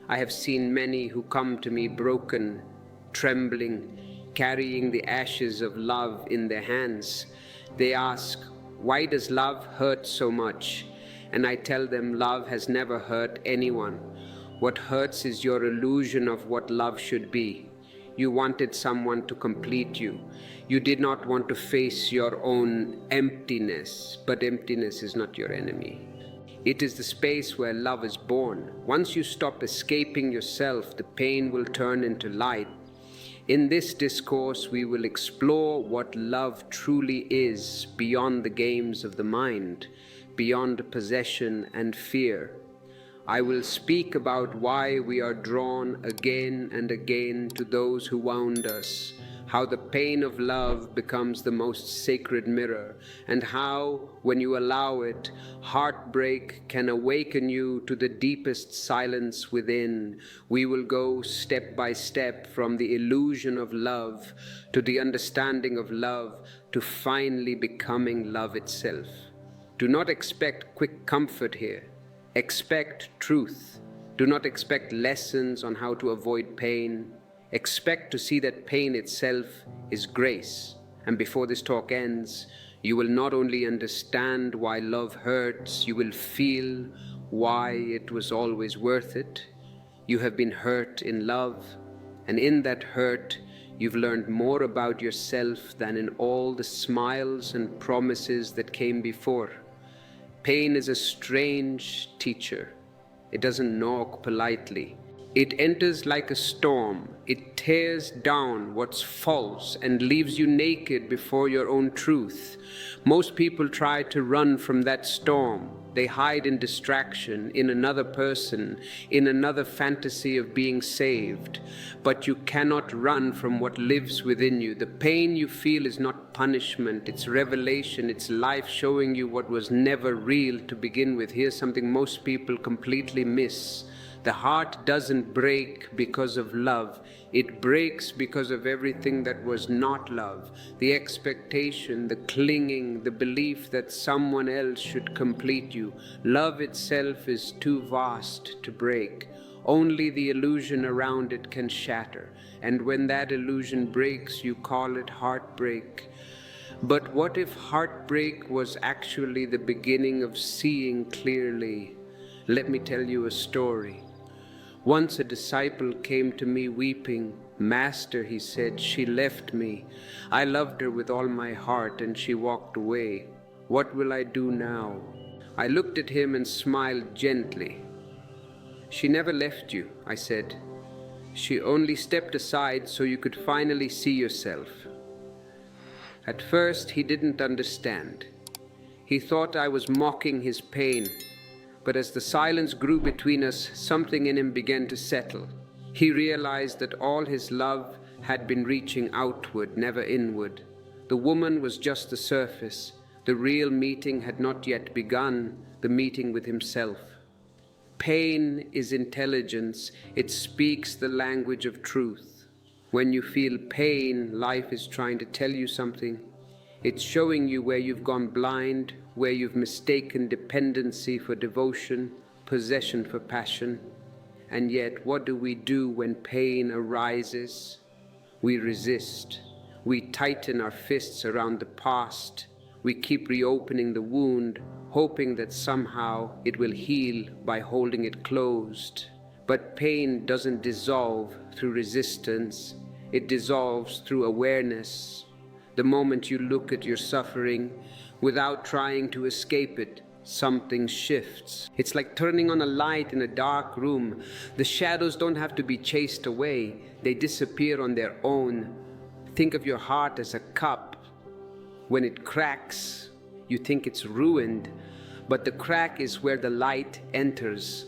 I have seen many who come to me broken, trembling, carrying the ashes of love in their hands. They ask, why does love hurt so much? And I tell them love has never hurt anyone. What hurts is your illusion of what love should be. You wanted someone to complete you. You did not want to face your own emptiness, but emptiness is not your enemy. It is the space where love is born. Once you stop escaping yourself, the pain will turn into light. In this discourse, we will explore what love truly is beyond the games of the mind, beyond possession and fear. I will speak about why we are drawn again and again to those who wound us, how the pain of love becomes the most sacred mirror, and how, when you allow it, heartbreak can awaken you to the deepest silence within. We will go step by step from the illusion of love to the understanding of love, to finally becoming love itself. Do not expect quick comfort here. Expect truth. Do not expect lessons on how to avoid pain. Expect to see that pain itself is grace. And before this talk ends, you will not only understand why love hurts, you will feel why it was always worth it. You have been hurt in love, and in that hurt, you've learned more about yourself than in all the smiles and promises that came before. Pain is a strange teacher. It doesn't knock politely. It enters like a storm. It tears down what's false and leaves you naked before your own truth. Most people try to run from that storm. They hide in distraction, in another person, in another fantasy of being saved. But you cannot run from what lives within you. The pain you feel is not punishment, it's revelation, it's life showing you what was never real to begin with. Here's something most people completely miss. The heart doesn't break because of love. It breaks because of everything that was not love. The expectation, the clinging, the belief that someone else should complete you. Love itself is too vast to break. Only the illusion around it can shatter. And when that illusion breaks, you call it heartbreak. But what if heartbreak was actually the beginning of seeing clearly? Let me tell you a story. Once a disciple came to me weeping. "Master," he said, "she left me. I loved her with all my heart and she walked away. What will I do now?" I looked at him and smiled gently. "She never left you," I said. "She only stepped aside so you could finally see yourself." At first he didn't understand. He thought I was mocking his pain. But as the silence grew between us, something in him began to settle. He realized that all his love had been reaching outward, never inward. The woman was just the surface. The real meeting had not yet begun, the meeting with himself. Pain is intelligence. It speaks the language of truth. When you feel pain, life is trying to tell you something. It's showing you where you've gone blind, where you've mistaken dependency for devotion, possession for passion. And yet, what do we do when pain arises? We resist. We tighten our fists around the past. We keep reopening the wound, hoping that somehow it will heal by holding it closed. But pain doesn't dissolve through resistance. It dissolves through awareness. The moment you look at your suffering, without trying to escape it, something shifts. It's like turning on a light in a dark room. The shadows don't have to be chased away. They disappear on their own. Think of your heart as a cup. When it cracks, you think it's ruined, but the crack is where the light enters.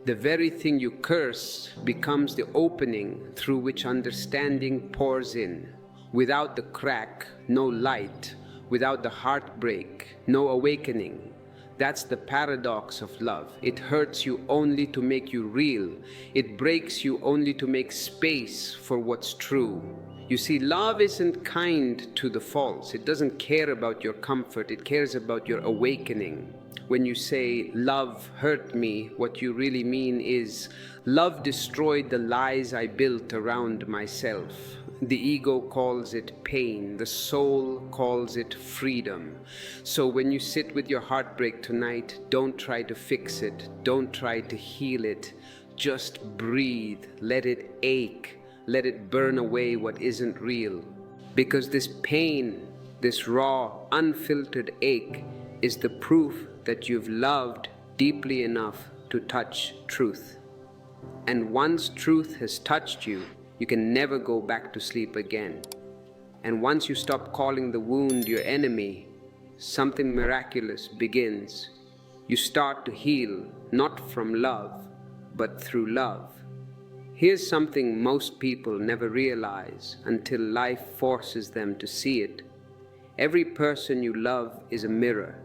The very thing you curse becomes the opening through which understanding pours in. Without the crack, no light. Without the heartbreak, no awakening. That's the paradox of love. It hurts you only to make you real. It breaks you only to make space for what's true. You see, love isn't kind to the false. It doesn't care about your comfort. It cares about your awakening. When you say, "Love hurt me," what you really mean is, love destroyed the lies I built around myself. The ego calls it pain. The soul calls it freedom. So when you sit with your heartbreak tonight, don't try to fix it. Don't try to heal it. Just breathe. Let it ache. Let it burn away what isn't real. Because this pain, this raw, unfiltered ache, is the proof that you've loved deeply enough to touch truth. And once truth has touched you, you can never go back to sleep again. And once you stop calling the wound your enemy, something miraculous begins. You start to heal, not from love, but through love. Here's something most people never realize until life forces them to see it. Every person you love is a mirror.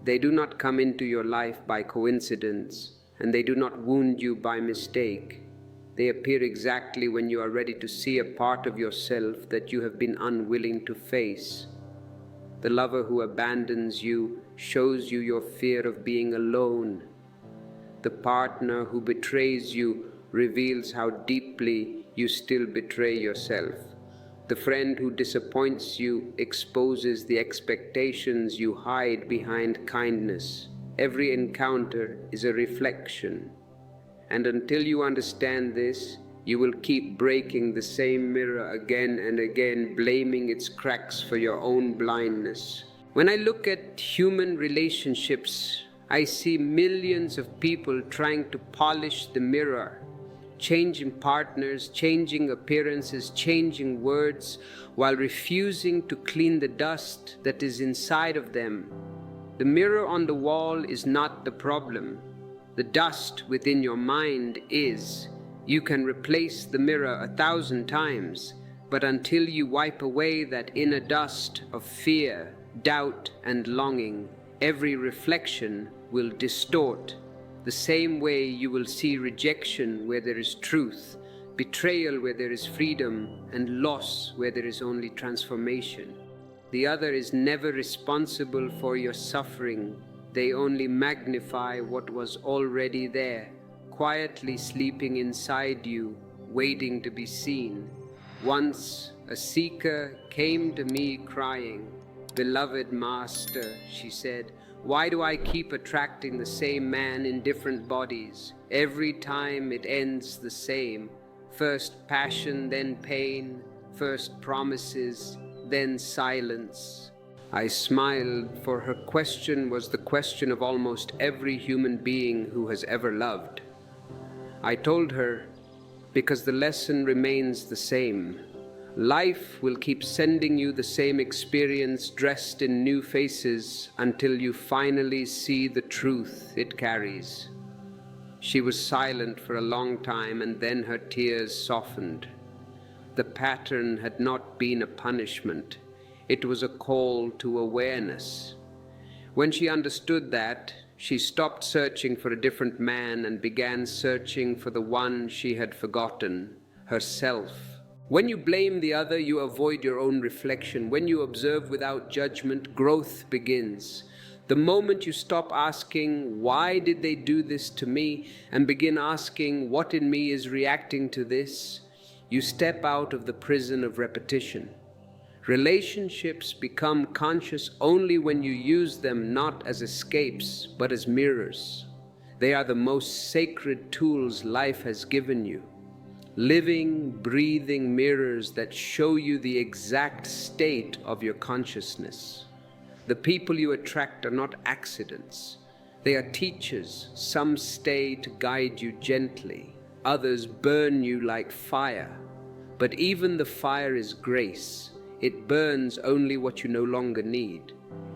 They do not come into your life by coincidence, and they do not wound you by mistake. They appear exactly when you are ready to see a part of yourself that you have been unwilling to face. The lover who abandons you shows you your fear of being alone. The partner who betrays you reveals how deeply you still betray yourself. The friend who disappoints you exposes the expectations you hide behind kindness. Every encounter is a reflection. And until you understand this, you will keep breaking the same mirror again and again, blaming its cracks for your own blindness. When I look at human relationships, I see millions of people trying to polish the mirror, changing partners, changing appearances, changing words, while refusing to clean the dust that is inside of them. The mirror on the wall is not the problem. The dust within your mind is. You can replace the mirror 1,000 times, but until you wipe away that inner dust of fear, doubt, and longing, every reflection will distort. The same way you will see rejection where there is truth, betrayal where there is freedom, and loss where there is only transformation. The other is never responsible for your suffering. They only magnify what was already there, quietly sleeping inside you, waiting to be seen. Once a seeker came to me crying, "Beloved Master," she said, "why do I keep attracting the same man in different bodies? Every time it ends the same. First passion, then pain, first promises, then silence." I smiled, for her question was the question of almost every human being who has ever loved. I told her, because the lesson remains the same. Life will keep sending you the same experience dressed in new faces until you finally see the truth it carries. She was silent for a long time, and then her tears softened. The pattern had not been a punishment. It was a call to awareness. When she understood that, she stopped searching for a different man and began searching for the one she had forgotten, herself. When you blame the other, you avoid your own reflection. When you observe without judgment, growth begins. The moment you stop asking, "Why did they do this to me?" and begin asking, "What in me is reacting to this?" you step out of the prison of repetition. Relationships become conscious only when you use them not as escapes, but as mirrors. They are the most sacred tools life has given you. Living, breathing mirrors that show you the exact state of your consciousness. The people you attract are not accidents. They are teachers. Some stay to guide you gently. Others burn you like fire. But even the fire is grace. It burns only what you no longer need.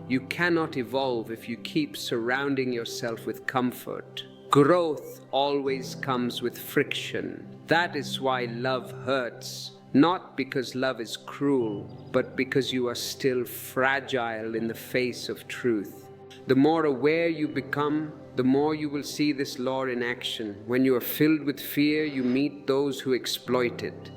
You cannot evolve if you keep surrounding yourself with comfort. Growth always comes with friction. That is why love hurts. Not because love is cruel, but because you are still fragile in the face of truth. The more aware you become, the more you will see this law in action. When you are filled with fear, you meet those who exploit it.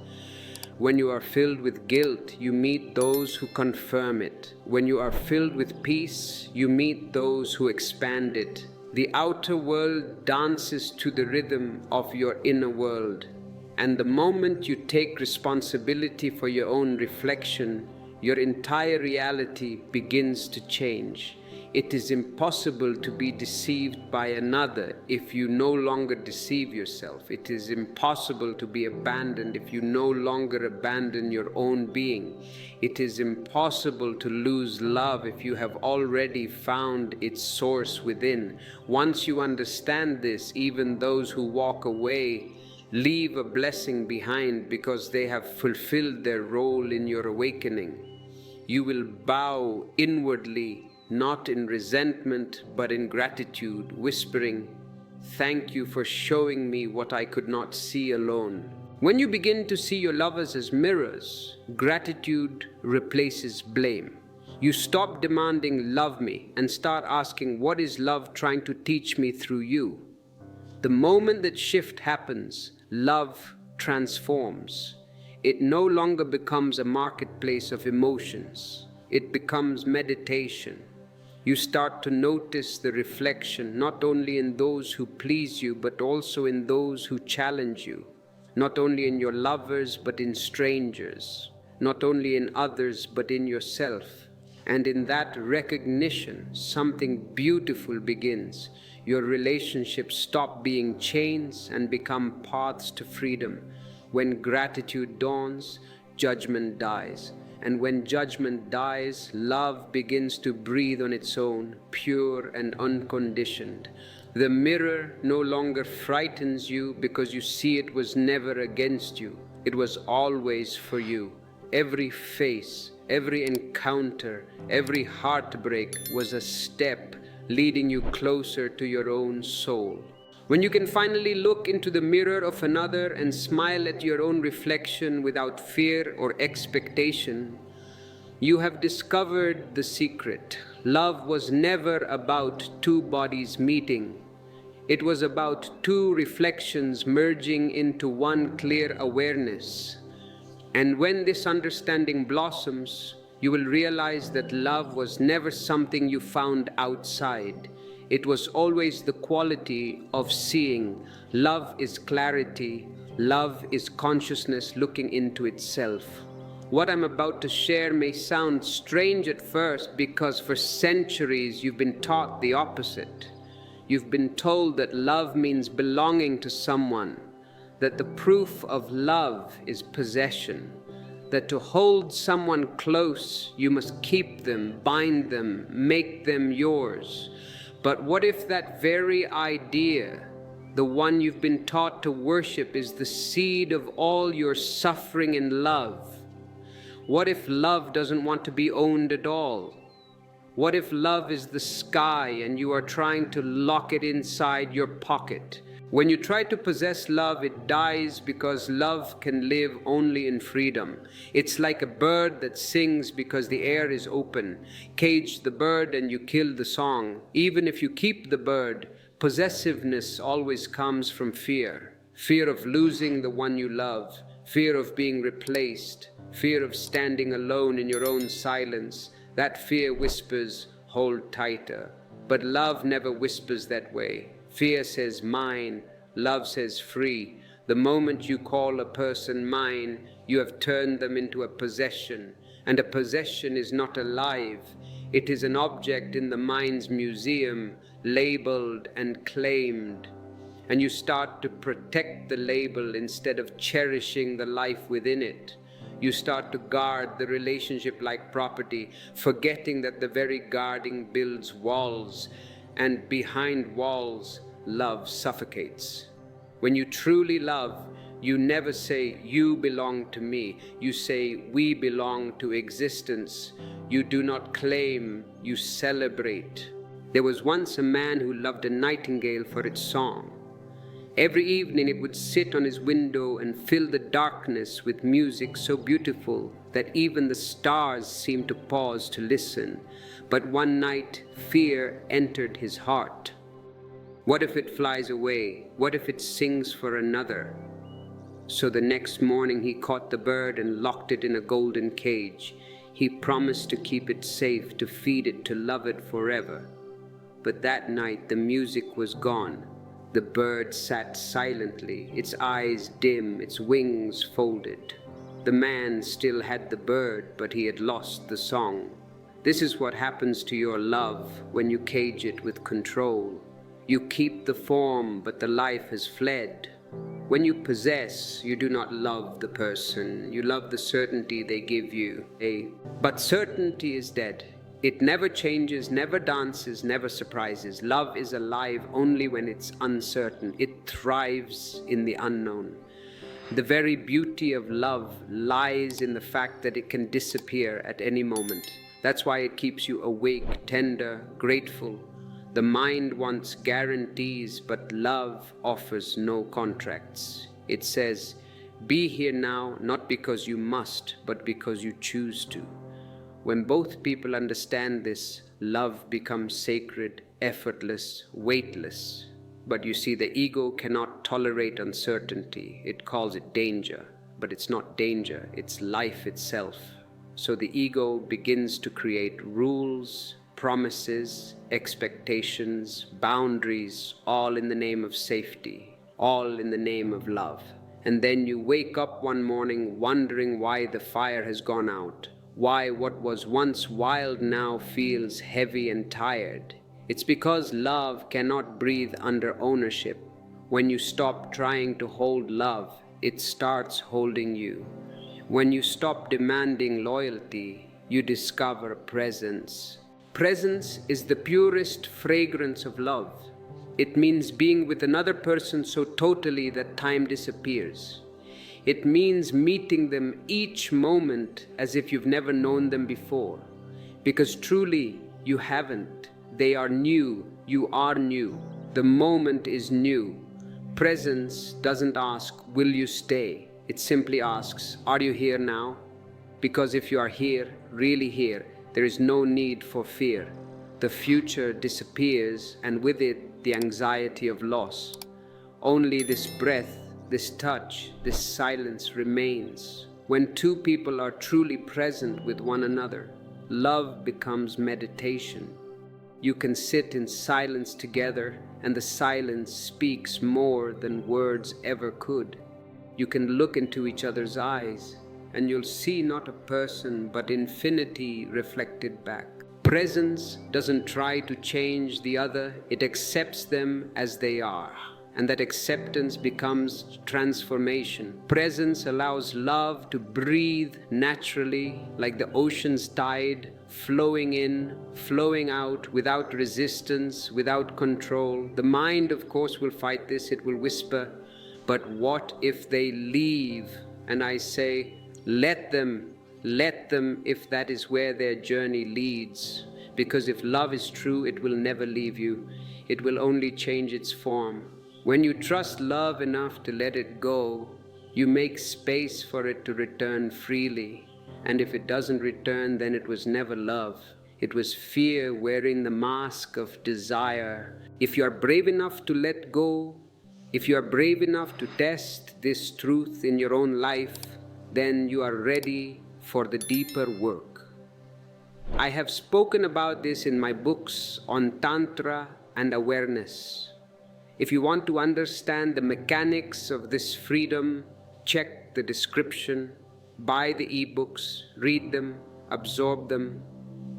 When you are filled with guilt, you meet those who confirm it. When you are filled with peace, you meet those who expand it. The outer world dances to the rhythm of your inner world. And the moment you take responsibility for your own reflection, your entire reality begins to change. It is impossible to be deceived by another if you no longer deceive yourself. It is impossible to be abandoned if you no longer abandon your own being. It is impossible to lose love if you have already found its source within. Once you understand this, even those who walk away leave a blessing behind because they have fulfilled their role in your awakening. You will bow inwardly, not in resentment, but in gratitude, whispering, "Thank you for showing me what I could not see alone." When you begin to see your lovers as mirrors, gratitude replaces blame. You stop demanding "love me" and start asking, "What is love trying to teach me through you?" The moment that shift happens, love transforms. It no longer becomes a marketplace of emotions. It becomes meditation. You start to notice the reflection not only in those who please you, but also in those who challenge you. Not only in your lovers, but in strangers. Not only in others, but in yourself. And in that recognition, something beautiful begins. Your relationships stop being chains and become paths to freedom. When gratitude dawns, judgment dies. And when judgment dies, love begins to breathe on its own, pure and unconditioned. The mirror no longer frightens you because you see it was never against you. It was always for you. Every face, every encounter, every heartbreak was a step leading you closer to your own soul. When you can finally look into the mirror of another and smile at your own reflection without fear or expectation, you have discovered the secret. Love was never about two bodies meeting. It was about two reflections merging into one clear awareness. And when this understanding blossoms, you will realize that love was never something you found outside. It was always the quality of seeing. Love is clarity. Love is consciousness looking into itself. What I'm about to share may sound strange at first because for centuries you've been taught the opposite. You've been told that love means belonging to someone, that the proof of love is possession, that to hold someone close you must keep them, bind them, make them yours. But what if that very idea, the one you've been taught to worship, is the seed of all your suffering and love? What if love doesn't want to be owned at all? What if love is the sky and you are trying to lock it inside your pocket? When you try to possess love, it dies because love can live only in freedom. It's like a bird that sings because the air is open. Cage the bird and you kill the song. Even if you keep the bird, possessiveness always comes from fear. Fear of losing the one you love. Fear of being replaced. Fear of standing alone in your own silence. That fear whispers, "Hold tighter." But love never whispers that way. Fear says mine, love says free. The moment you call a person mine, you have turned them into a possession. And a possession is not alive. It is an object in the mind's museum, labeled and claimed. And you start to protect the label instead of cherishing the life within it. You start to guard the relationship like property, forgetting that the very guarding builds walls, and behind walls, love suffocates. When you truly love, you never say, "You belong to me." You say, "We belong to existence." You do not claim, you celebrate. There was once a man who loved a nightingale for its song. Every evening it would sit on his window and fill the darkness with music so beautiful that even the stars seemed to pause to listen. But one night, fear entered his heart. What if it flies away? What if it sings for another? So the next morning he caught the bird and locked it in a golden cage. He promised to keep it safe, to feed it, to love it forever. But that night the music was gone. The bird sat silently, its eyes dim, its wings folded. The man still had the bird, but he had lost the song. This is what happens to your love when you cage it with control. You keep the form, but the life has fled. When you possess, you do not love the person. You love the certainty they give you. But certainty is dead. It never changes, never dances, never surprises. Love is alive only when it's uncertain. It thrives in the unknown. The very beauty of love lies in the fact that it can disappear at any moment. That's why it keeps you awake, tender, grateful. The mind wants guarantees, but love offers no contracts. It says, Be here now, not because you must, but because you choose to. When both people understand this, love becomes sacred, effortless, weightless. But you see, the ego cannot tolerate uncertainty. It calls it danger, but it's not danger, it's life itself. So the ego begins to create rules, promises, expectations, boundaries, all in the name of safety, all in the name of love. And then you wake up one morning wondering why the fire has gone out, why what was once wild now feels heavy and tired. It's because love cannot breathe under ownership. When you stop trying to hold love, it starts holding you. When you stop demanding loyalty, you discover presence. Presence is the purest fragrance of love. It means being with another person so totally that time disappears. It means meeting them each moment as if you've never known them before. Because truly, you haven't. They are new. You are new. The moment is new. Presence doesn't ask, will you stay? It simply asks, are you here now? Because if you are here, really here, there is no need for fear. The future disappears, and with it, the anxiety of loss. Only this breath, this touch, this silence remains. When two people are truly present with one another, love becomes meditation. You can sit in silence together, and the silence speaks more than words ever could. You can look into each other's eyes, and you'll see not a person, but infinity reflected back. Presence doesn't try to change the other, it accepts them as they are. And that acceptance becomes transformation. Presence allows love to breathe naturally, like the ocean's tide, flowing in, flowing out, without resistance, without control. The mind, of course, will fight this, it will whisper, but what if they leave? And I say, let them, if that is where their journey leads. Because if love is true, it will never leave you. It will only change its form. When you trust love enough to let it go, you make space for it to return freely. And if it doesn't return, then it was never love. It was fear wearing the mask of desire. If you are brave enough to let go, if you are brave enough to test this truth in your own life, then you are ready for the deeper work. I have spoken about this in my books on Tantra and awareness. If you want to understand the mechanics of this freedom, check the description, buy the ebooks, read them, absorb them.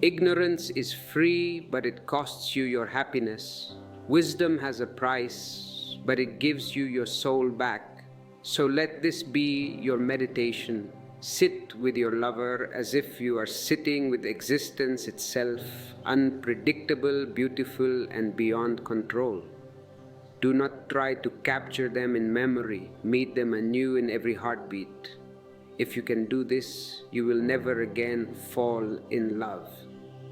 Ignorance is free, but it costs you your happiness. Wisdom has a price, but it gives you your soul back. So let this be your meditation. Sit with your lover as if you are sitting with existence itself, unpredictable, beautiful, and beyond control. Do not try to capture them in memory. Meet them anew in every heartbeat. If you can do this, you will never again fall in love.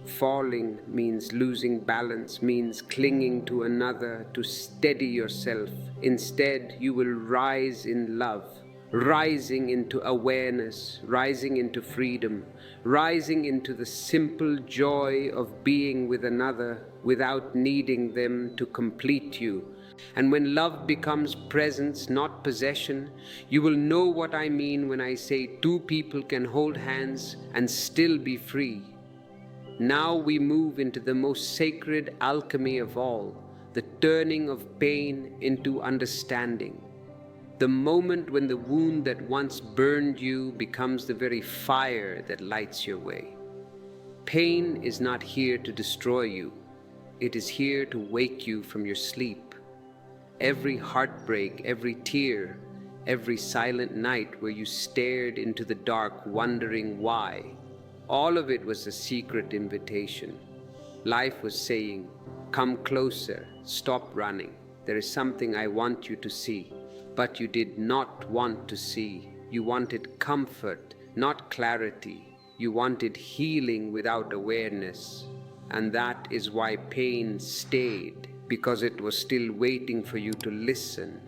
Falling means losing balance, means clinging to another to steady yourself. Instead, you will rise in love, rising into awareness, rising into freedom, rising into the simple joy of being with another without needing them to complete you. And when love becomes presence, not possession, you will know what I mean when I say two people can hold hands and still be free. Now we move into the most sacred alchemy of all, the turning of pain into understanding. The moment when the wound that once burned you becomes the very fire that lights your way. Pain is not here to destroy you. It is here to wake you from your sleep. Every heartbreak, every tear, every silent night where you stared into the dark wondering why, all of it was a secret invitation. Life was saying, come closer, stop running. There is something I want you to see. But you did not want to see. You wanted comfort, not clarity. You wanted healing without awareness. And that is why pain stayed, because it was still waiting for you to listen.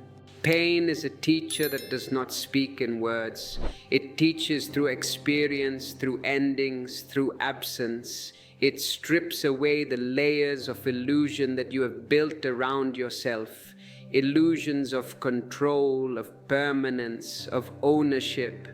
Pain is a teacher that does not speak in words. It teaches through experience, through endings, through absence. It strips away the layers of illusion that you have built around yourself. Illusions of control, of permanence, of ownership.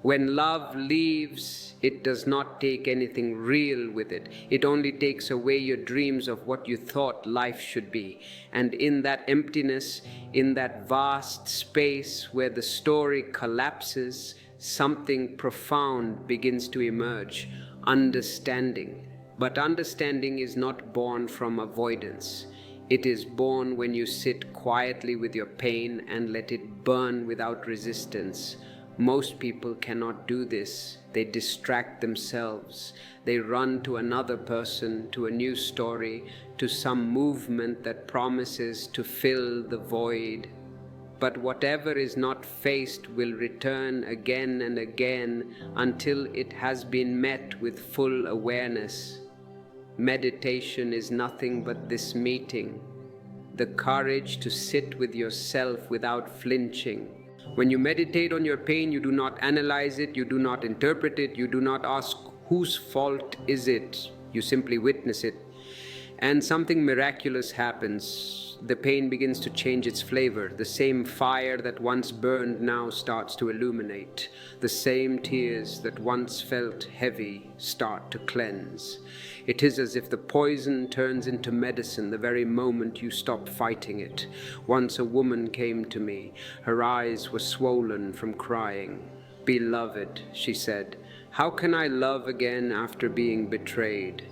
When love leaves, it does not take anything real with it. It only takes away your dreams of what you thought life should be. And in that emptiness, in that vast space where the story collapses, something profound begins to emerge. Understanding. But understanding is not born from avoidance. It is born when you sit quietly with your pain and let it burn without resistance. Most people cannot do this. They distract themselves. They run to another person, to a new story, to some movement that promises to fill the void. But whatever is not faced will return again and again until it has been met with full awareness. Meditation is nothing but this meeting, the courage to sit with yourself without flinching. When you meditate on your pain, you do not analyze it, you do not interpret it, you do not ask whose fault is it, you simply witness it. And something miraculous happens. The pain begins to change its flavor. The same fire that once burned now starts to illuminate. The same tears that once felt heavy start to cleanse. It is as if the poison turns into medicine the very moment you stop fighting it. Once a woman came to me. Her eyes were swollen from crying. "Beloved," she said, "how can I love again after being betrayed?"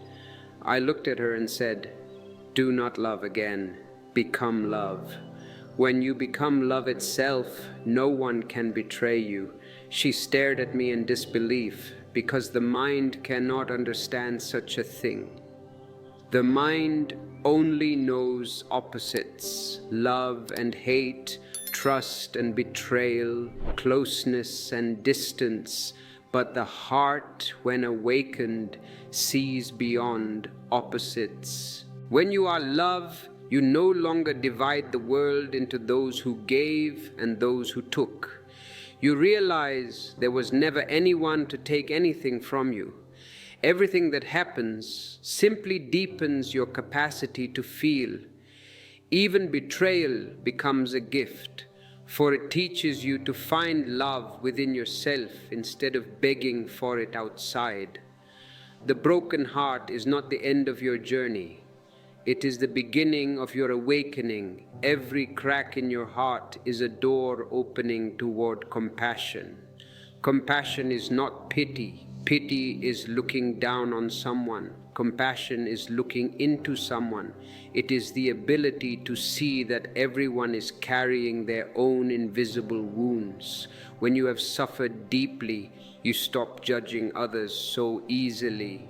I looked at her and said, "Do not love again. Become love. When you become love itself, no one can betray you." She stared at me in disbelief, because the mind cannot understand such a thing. The mind only knows opposites: love and hate, trust and betrayal, closeness and distance. But the heart, when awakened, sees beyond opposites. When you are love, you no longer divide the world into those who gave and those who took. You realize there was never anyone to take anything from you. Everything that happens simply deepens your capacity to feel. Even betrayal becomes a gift, for it teaches you to find love within yourself instead of begging for it outside. The broken heart is not the end of your journey. It is the beginning of your awakening. Every crack in your heart is a door opening toward compassion. Compassion is not pity. Pity is looking down on someone. Compassion is looking into someone. It is the ability to see that everyone is carrying their own invisible wounds. When you have suffered deeply, you stop judging others so easily.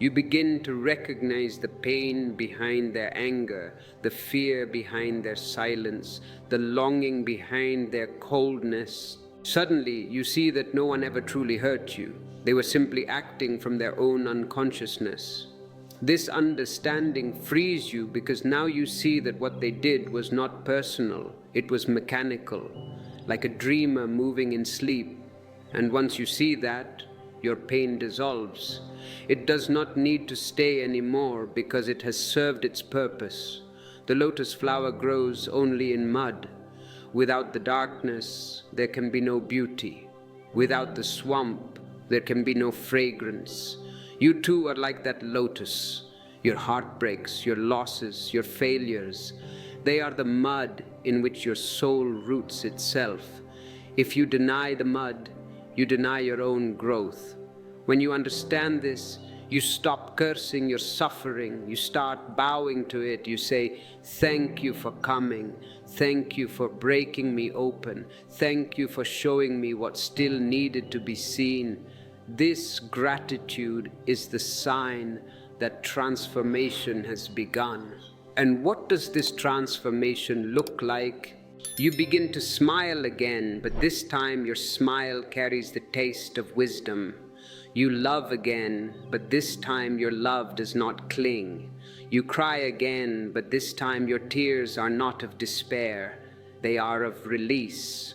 You begin to recognize the pain behind their anger, the fear behind their silence, the longing behind their coldness. Suddenly, you see that no one ever truly hurt you. They were simply acting from their own unconsciousness. This understanding frees you because now you see that what they did was not personal. It was mechanical, like a dreamer moving in sleep. And once you see that, your pain dissolves. It does not need to stay anymore because it has served its purpose. The lotus flower grows only in mud. Without the darkness, there can be no beauty. Without the swamp, there can be no fragrance. You too are like that lotus. Your heartbreaks, your losses, your failures, they are the mud in which your soul roots itself. If you deny the mud, you deny your own growth. When you understand this, you stop cursing your suffering. You start bowing to it. You say, "Thank you for coming. Thank you for breaking me open. Thank you for showing me what still needed to be seen." This gratitude is the sign that transformation has begun. And what does this transformation look like? You begin to smile again, but this time your smile carries the taste of wisdom. You love again, but this time your love does not cling. You cry again, but this time your tears are not of despair. They are of release.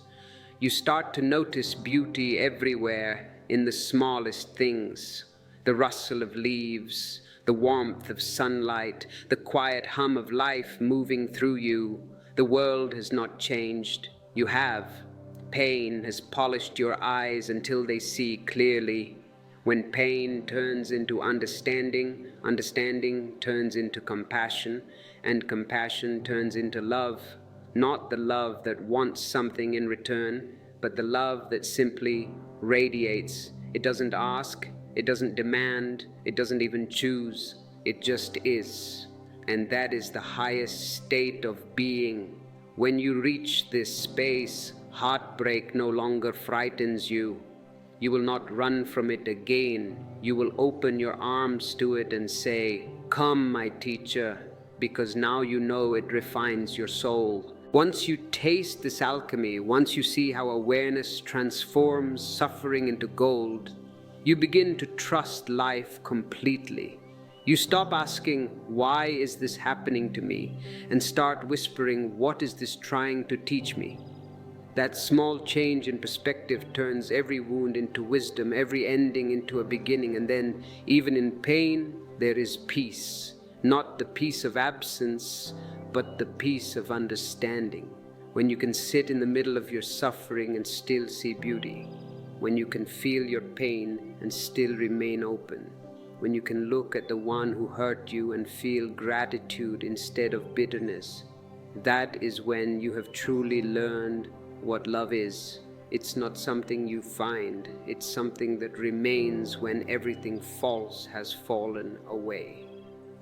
You start to notice beauty everywhere in the smallest things. The rustle of leaves, the warmth of sunlight, the quiet hum of life moving through you. The world has not changed. You have. Pain has polished your eyes until they see clearly. When pain turns into understanding, understanding turns into compassion, and compassion turns into love. Not the love that wants something in return, but the love that simply radiates. It doesn't ask, it doesn't demand, it doesn't even choose. It just is. And that is the highest state of being. When you reach this space, heartbreak no longer frightens you. You will not run from it again. You will open your arms to it and say, "Come, my teacher," because now you know it refines your soul. Once you taste this alchemy, once you see how awareness transforms suffering into gold, you begin to trust life completely. You stop asking, "Why is this happening to me?" and start whispering, "What is this trying to teach me?" That small change in perspective turns every wound into wisdom, every ending into a beginning, and then, even in pain, there is peace. Not the peace of absence, but the peace of understanding. When you can sit in the middle of your suffering and still see beauty. When you can feel your pain and still remain open. When you can look at the one who hurt you and feel gratitude instead of bitterness. That is when you have truly learned what love is. It's not something you find, it's something that remains when everything false has fallen away.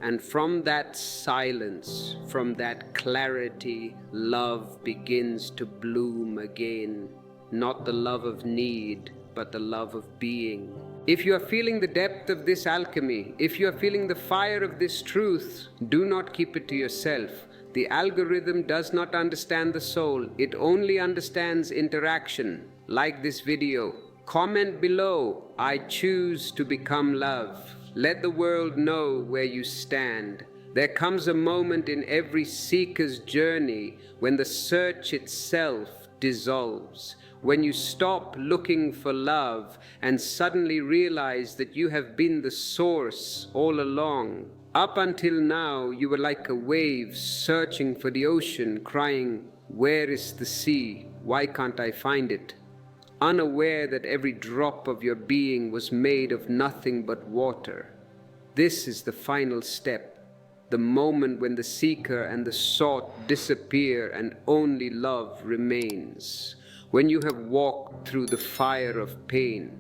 And from that silence, from that clarity, love begins to bloom again. Not the love of need, but the love of being. If you are feeling the depth of this alchemy, if you are feeling the fire of this truth, do not keep it to yourself. The algorithm does not understand the soul. It only understands interaction. Like this video. Comment below, "I choose to become love." Let the world know where you stand. There comes a moment in every seeker's journey when the search itself dissolves. When you stop looking for love and suddenly realize that you have been the source all along. Up until now, you were like a wave searching for the ocean, crying, "Where is the sea? Why can't I find it?" Unaware that every drop of your being was made of nothing but water. This is the final step, the moment when the seeker and the sought disappear and only love remains. When you have walked through the fire of pain,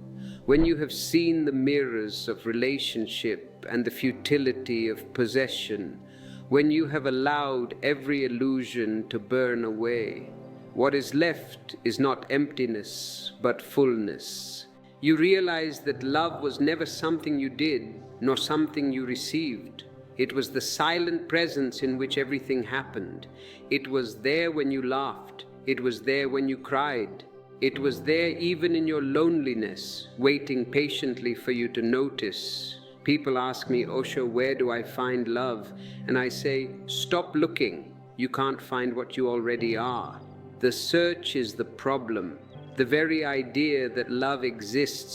when you have seen the mirrors of relationship and the futility of possession, when you have allowed every illusion to burn away, what is left is not emptiness, but fullness. You realize that love was never something you did, nor something you received. It was the silent presence in which everything happened. It was there when you laughed. It was there when you cried. It was there even in your loneliness, waiting patiently for you to notice. People ask me, "Osho, where do I find love?" And I say, stop looking. You can't find what you already are. The search is the problem. The very idea that love exists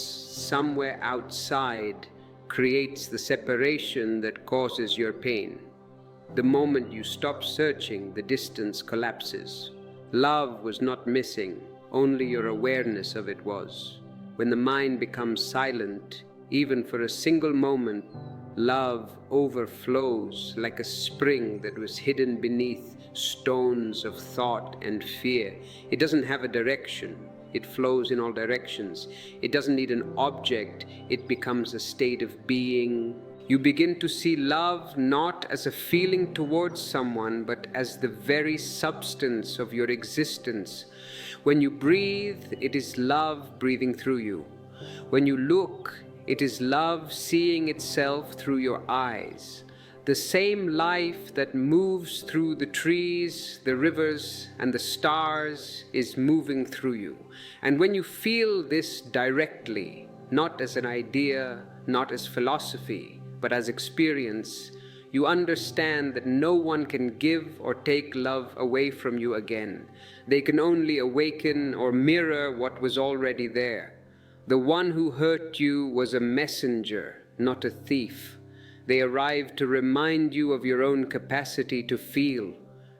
somewhere outside creates the separation that causes your pain. The moment you stop searching, the distance collapses. Love was not missing, only your awareness of it was. When the mind becomes silent, even for a single moment, love overflows like a spring that was hidden beneath stones of thought and fear. It doesn't have a direction. It flows in all directions. It doesn't need an object. It becomes a state of being. You begin to see love not as a feeling towards someone, but as the very substance of your existence. When you breathe, it is love breathing through you. When you look, it is love seeing itself through your eyes. The same life that moves through the trees, the rivers, and the stars is moving through you. And when you feel this directly, not as an idea, not as philosophy, but as experience, You understand that no one can give or take love away from you again. They can only awaken or mirror what was already there. The one who hurt you was a messenger, not a thief. They arrived to remind you of your own capacity to feel,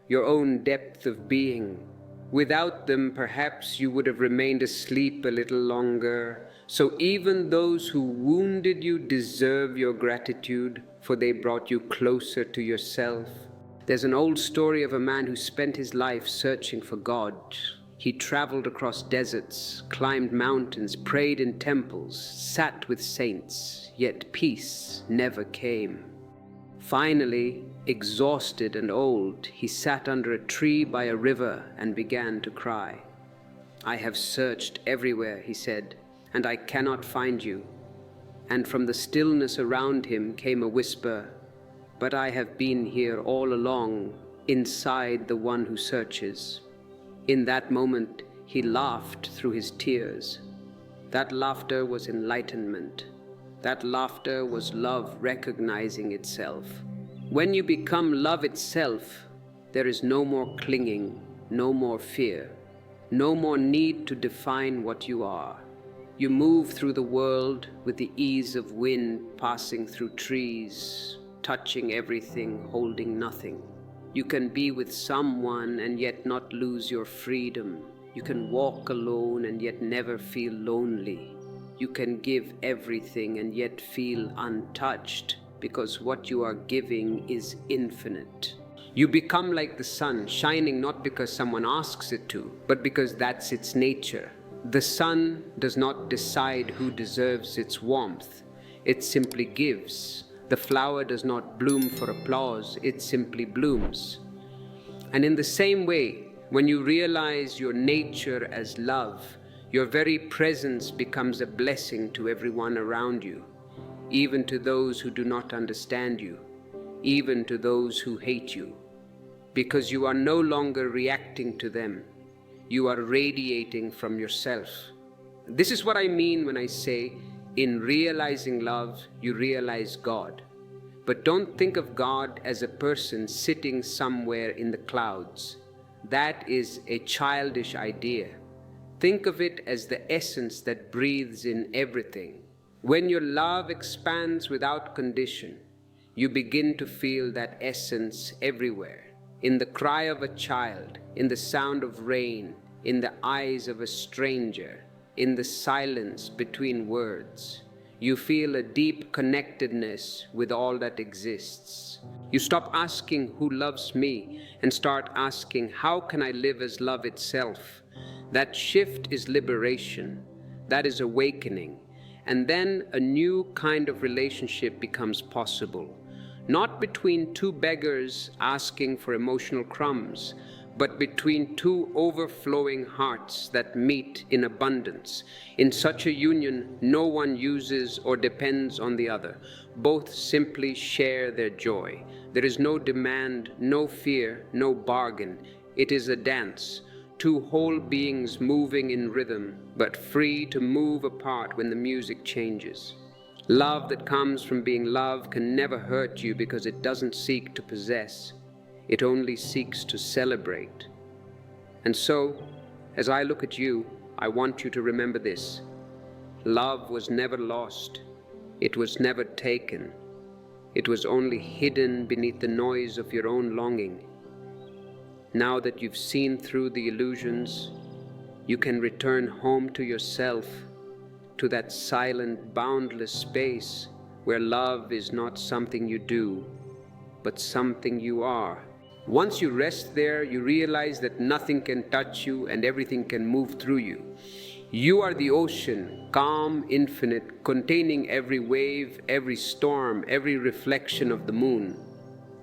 your own depth of being. Without them, perhaps you would have remained asleep a little longer. So even those who wounded you deserve your gratitude, for they brought you closer to yourself. There's an old story of a man who spent his life searching for God. He traveled across deserts, climbed mountains, prayed in temples, sat with saints, yet peace never came. Finally, exhausted and old, he sat under a tree by a river and began to cry. "I have searched everywhere," he said, "and I cannot find you." And from the stillness around him came a whisper, "But I have been here all along, inside the one who searches." In that moment, he laughed through his tears. That laughter was enlightenment. That laughter was love recognizing itself. When you become love itself, there is no more clinging, no more fear, no more need to define what you are. You move through the world with the ease of wind passing through trees, touching everything, holding nothing. You can be with someone and yet not lose your freedom. You can walk alone and yet never feel lonely. You can give everything and yet feel untouched, because what you are giving is infinite. You become like the sun, shining not because someone asks it to, but because that's its nature. The sun does not decide who deserves its warmth. It simply gives. The flower does not bloom for applause, it simply blooms. And in the same way, when you realize your nature as love, your very presence becomes a blessing to everyone around you, even to those who do not understand you, even to those who hate you, because you are no longer reacting to them. You are radiating from yourself. This is what I mean when I say, in realizing love, you realize God. But don't think of God as a person sitting somewhere in the clouds. That is a childish idea. Think of it as the essence that breathes in everything. When your love expands without condition, you begin to feel that essence everywhere. In the cry of a child, in the sound of rain, in the eyes of a stranger, in the silence between words. You feel a deep connectedness with all that exists. You stop asking who loves me and start asking how can I live as love itself. That shift is liberation. That is awakening. And then a new kind of relationship becomes possible. Not between two beggars asking for emotional crumbs, but between two overflowing hearts that meet in abundance. In such a union, no one uses or depends on the other. Both simply share their joy. There is no demand, no fear, no bargain. It is a dance, two whole beings moving in rhythm, but free to move apart when the music changes. Love that comes from being loved can never hurt you because it doesn't seek to possess. It only seeks to celebrate. And so, as I look at you, I want you to remember this. Love was never lost. It was never taken. It was only hidden beneath the noise of your own longing. Now that you've seen through the illusions, you can return home to yourself, to that silent, boundless space where love is not something you do, but something you are. Once you rest there, you realize that nothing can touch you and everything can move through you. You are the ocean, calm, infinite, containing every wave, every storm, every reflection of the moon.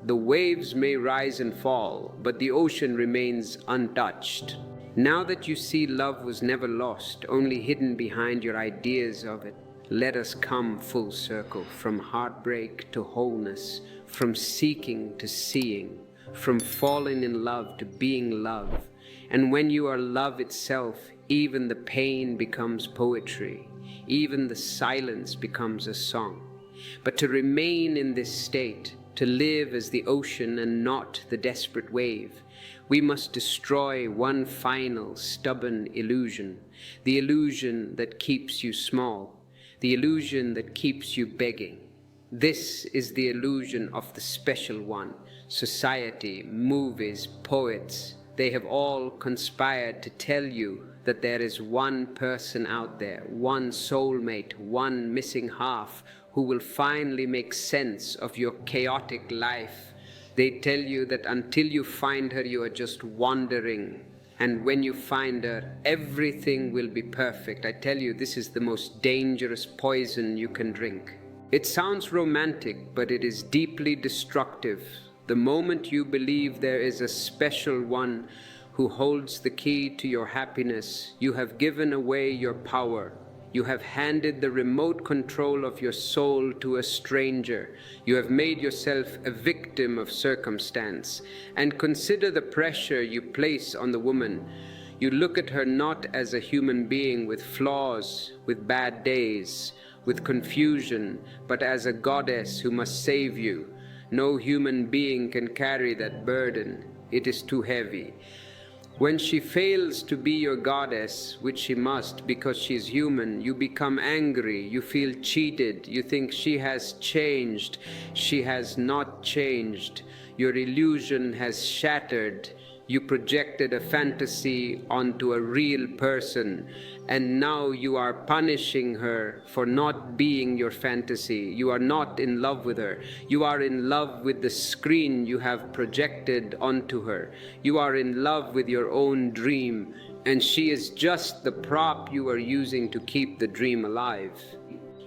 The waves may rise and fall, but the ocean remains untouched. Now that you see love was never lost, only hidden behind your ideas of it, let us come full circle, from heartbreak to wholeness, from seeking to seeing, from falling in love to being love. And when you are love itself, even the pain becomes poetry, even the silence becomes a song. But to remain in this state, to live as the ocean and not the desperate wave. We must destroy one final, stubborn illusion, the illusion that keeps you small, the illusion that keeps you begging. This is the illusion of the special one. Society, movies, poets, they have all conspired to tell you that there is one person out there, one soulmate, one missing half who will finally make sense of your chaotic life. They tell you that until you find her, you are just wandering. And when you find her, everything will be perfect. I tell you, this is the most dangerous poison you can drink. It sounds romantic, but it is deeply destructive. The moment you believe there is a special one who holds the key to your happiness, you have given away your power. You have handed the remote control of your soul to a stranger. You have made yourself a victim of circumstance. And consider the pressure you place on the woman. You look at her not as a human being with flaws, with bad days, with confusion, but as a goddess who must save you. No human being can carry that burden. It is too heavy. When she fails to be your goddess, which she must because she is human, you become angry, you feel cheated, you think she has changed. She has not changed. Your illusion has shattered. You projected a fantasy onto a real person, and now you are punishing her for not being your fantasy. You are not in love with her. You are in love with the screen you have projected onto her. You are in love with your own dream, and she is just the prop you are using to keep the dream alive.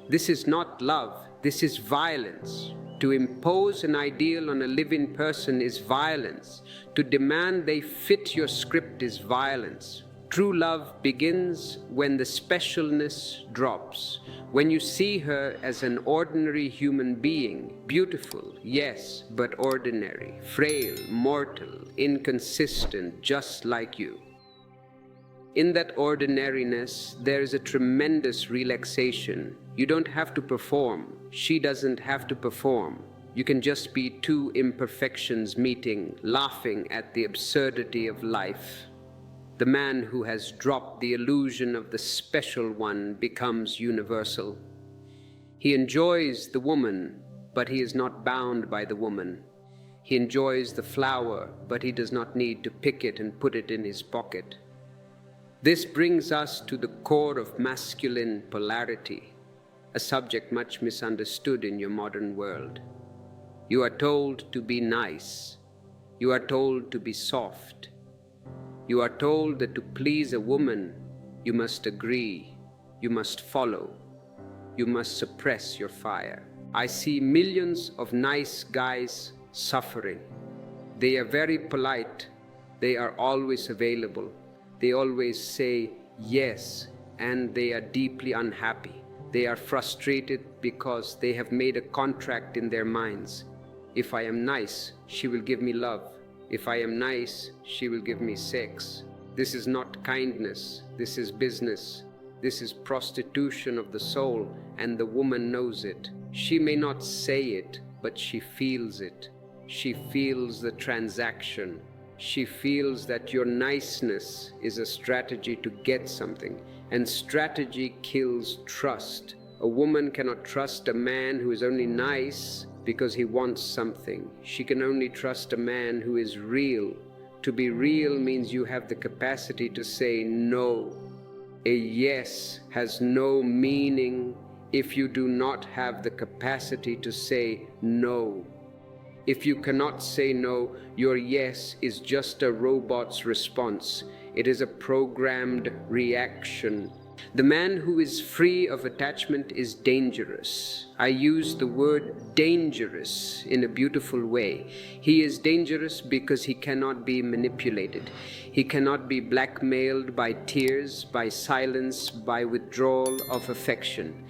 This is not love. This is violence. To impose an ideal on a living person is violence. To demand they fit your script is violence. True love begins when the specialness drops, when you see her as an ordinary human being, beautiful, yes, but ordinary, frail, mortal, inconsistent, just like you. In that ordinariness, there is a tremendous relaxation. You don't have to perform. She doesn't have to perform. You can just be two imperfections meeting, laughing at the absurdity of life. The man who has dropped the illusion of the special one becomes universal. He enjoys the woman, but he is not bound by the woman. He enjoys the flower, but he does not need to pick it and put it in his pocket. This brings us to the core of masculine polarity, a subject much misunderstood in your modern world. You are told to be nice. You are told to be soft. You are told that to please a woman, you must agree, you must follow, you must suppress your fire. I see millions of nice guys suffering. They are very polite. They are always available. They always say yes, and they are deeply unhappy. They are frustrated because they have made a contract in their minds. If I am nice, she will give me love. If I am nice, she will give me sex. This is not kindness. This is business. This is prostitution of the soul, and the woman knows it. She may not say it, but she feels it. She feels the transaction. She feels that your niceness is a strategy to get something, and strategy kills trust. A woman cannot trust a man who is only nice because he wants something. She can only trust a man who is real. To be real means you have the capacity to say no. A yes has no meaning if you do not have the capacity to say no. If you cannot say no, your yes is just a robot's response. It is a programmed reaction. The man who is free of attachment is dangerous. I use the word dangerous in a beautiful way. He is dangerous because he cannot be manipulated. He cannot be blackmailed by tears, by silence, by withdrawal of affection.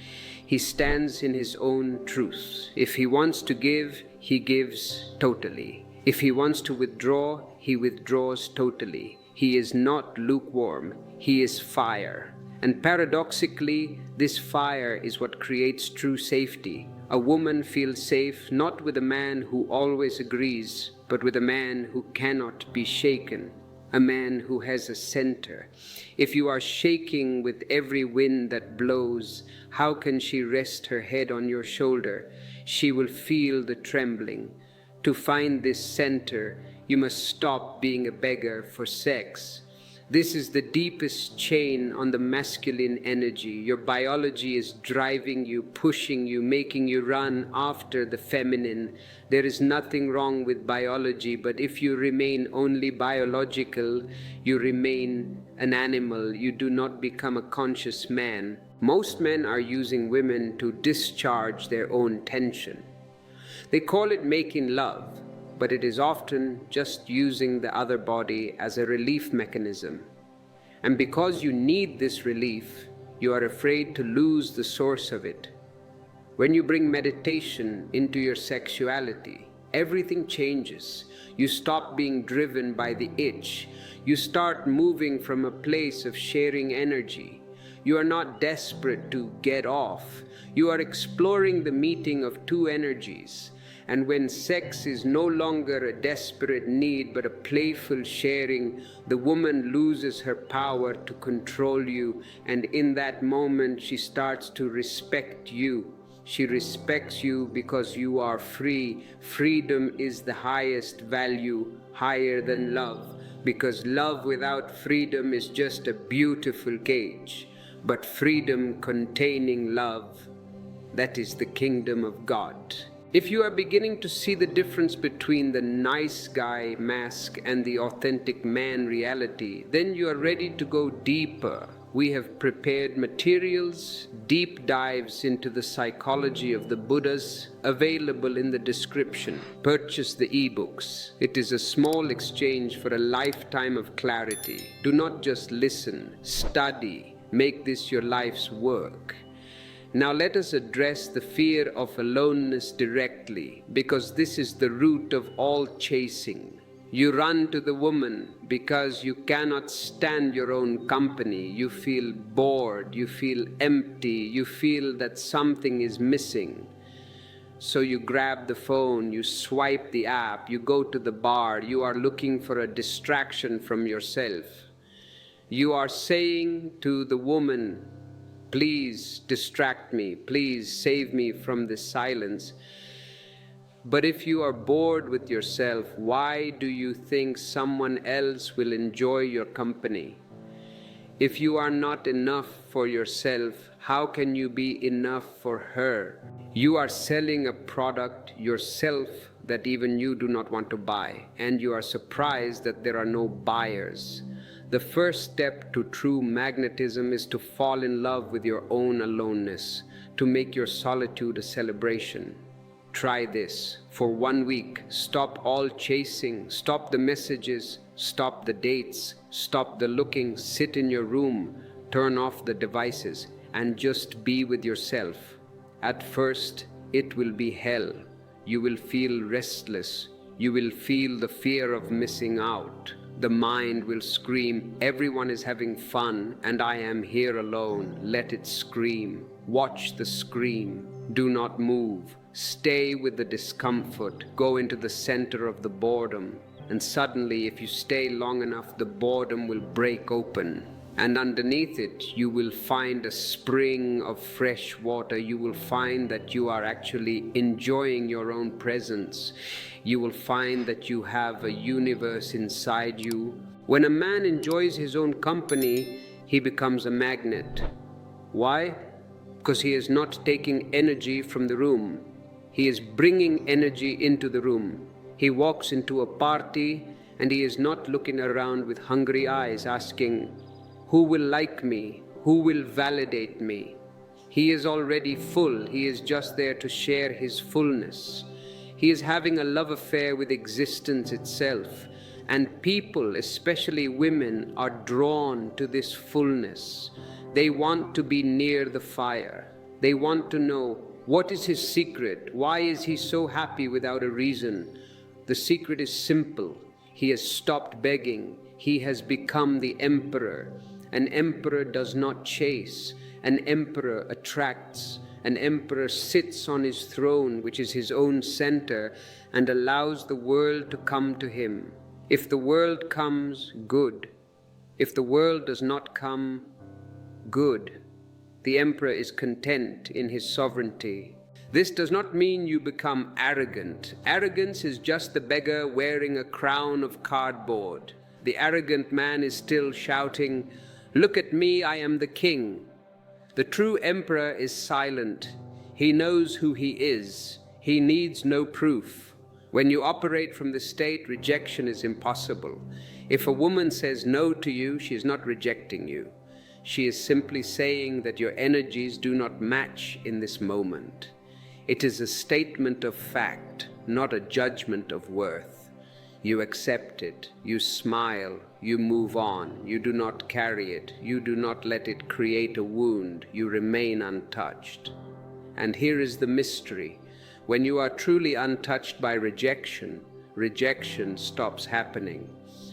He stands in his own truth. If he wants to give, he gives totally. If he wants to withdraw, he withdraws totally. He is not lukewarm. He is fire. And paradoxically, this fire is what creates true safety. A woman feels safe not with a man who always agrees, but with a man who cannot be shaken, a man who has a center. If you are shaking with every wind that blows, how can she rest her head on your shoulder? She will feel the trembling. To find this center, you must stop being a beggar for sex. This is the deepest chain on the masculine energy. Your biology is driving you, pushing you, making you run after the feminine. There is nothing wrong with biology, but if you remain only biological, you remain an animal. You do not become a conscious man. Most men are using women to discharge their own tension. They call it making love, but it is often just using the other body as a relief mechanism. And because you need this relief, you are afraid to lose the source of it. When you bring meditation into your sexuality, everything changes. You stop being driven by the itch. You start moving from a place of sharing energy. You are not desperate to get off. You are exploring the meeting of two energies. And when sex is no longer a desperate need but a playful sharing, the woman loses her power to control you, and in that moment she starts to respect you. She respects you because you are free. Freedom is the highest value, higher than love, because love without freedom is just a beautiful cage. But freedom containing love, that is the kingdom of God. If you are beginning to see the difference between the nice guy mask and the authentic man reality, then you are ready to go deeper. We have prepared materials, deep dives into the psychology of the Buddhas, available in the description. Purchase the ebooks. It is a small exchange for a lifetime of clarity. Do not just listen, study. Make this your life's work. Now let us address the fear of aloneness directly, because this is the root of all chasing. You run to the woman because you cannot stand your own company. You feel bored, you feel empty, you feel that something is missing. So you grab the phone, you swipe the app, you go to the bar, you are looking for a distraction from yourself. You are saying to the woman, please distract me, please save me from this silence. But if you are bored with yourself, why do you think someone else will enjoy your company? If you are not enough for yourself, how can you be enough for her? You are selling a product yourself that even you do not want to buy, and you are surprised that there are no buyers. The first step to true magnetism is to fall in love with your own aloneness, to make your solitude a celebration. Try this. For 1 week, stop all chasing, stop the messages, stop the dates, stop the looking, sit in your room, turn off the devices, and just be with yourself. At first, it will be hell. You will feel restless. You will feel the fear of missing out. The mind will scream, everyone is having fun and I am here alone. Let it scream. Watch the scream. Do not move. Stay with the discomfort. Go into the center of the boredom. And suddenly, if you stay long enough, the boredom will break open. And underneath it, you will find a spring of fresh water. You will find that you are actually enjoying your own presence. You will find that you have a universe inside you. When a man enjoys his own company, he becomes a magnet. Why? Because he is not taking energy from the room. He is bringing energy into the room. He walks into a party and he is not looking around with hungry eyes asking, who will like me? Who will validate me? He is already full. He is just there to share his fullness. He is having a love affair with existence itself. And people, especially women, are drawn to this fullness. They want to be near the fire. They want to know, what is his secret? Why is he so happy without a reason? The secret is simple. He has stopped begging. He has become the emperor. An emperor does not chase. An emperor attracts. An emperor sits on his throne, which is his own center, and allows the world to come to him. If the world comes, good. If the world does not come, good. The emperor is content in his sovereignty. This does not mean you become arrogant. Arrogance is just the beggar wearing a crown of cardboard. The arrogant man is still shouting, "Look at me, I am the king." The true emperor is silent. He knows who he is. He needs no proof. When you operate from the state, rejection is impossible. If a woman says no to you, she is not rejecting you. She is simply saying that your energies do not match in this moment. It is a statement of fact, not a judgment of worth. You accept it, you smile, you move on, you do not carry it, you do not let it create a wound, you remain untouched. And here is the mystery. When you are truly untouched by rejection, rejection stops happening.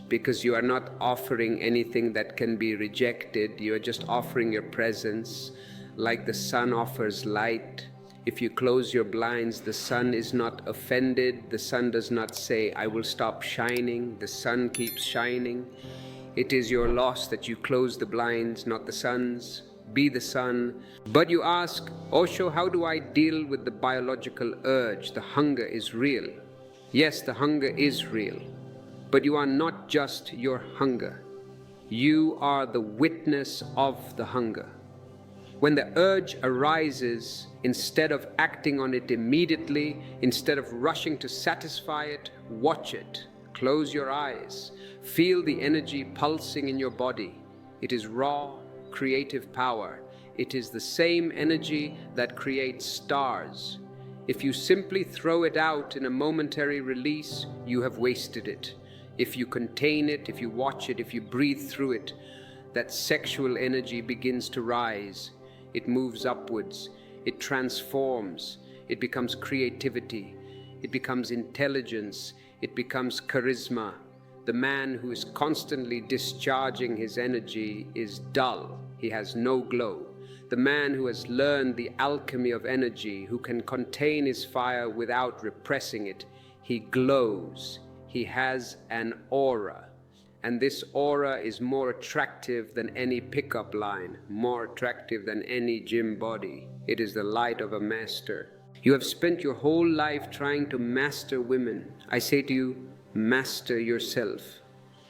Because you are not offering anything that can be rejected, you are just offering your presence, like the sun offers light. If you close your blinds, the sun is not offended. The sun does not say, "I will stop shining." The sun keeps shining. It is your loss that you close the blinds, not the sun's. Be the sun. But you ask, "Osho, how do I deal with the biological urge? The hunger is real." Yes, the hunger is real. But you are not just your hunger. You are the witness of the hunger. When the urge arises, instead of acting on it immediately, instead of rushing to satisfy it, watch it. Close your eyes. Feel the energy pulsing in your body. It is raw, creative power. It is the same energy that creates stars. If you simply throw it out in a momentary release, you have wasted it. If you contain it, if you watch it, if you breathe through it, that sexual energy begins to rise. It moves upwards. It transforms. It becomes creativity. It becomes intelligence. It becomes charisma. The man who is constantly discharging his energy is dull. He has no glow. The man who has learned the alchemy of energy, who can contain his fire without repressing it, he glows. He has an aura. And this aura is more attractive than any pickup line, more attractive than any gym body. It is the light of a master. You have spent your whole life trying to master women. I say to you, master yourself.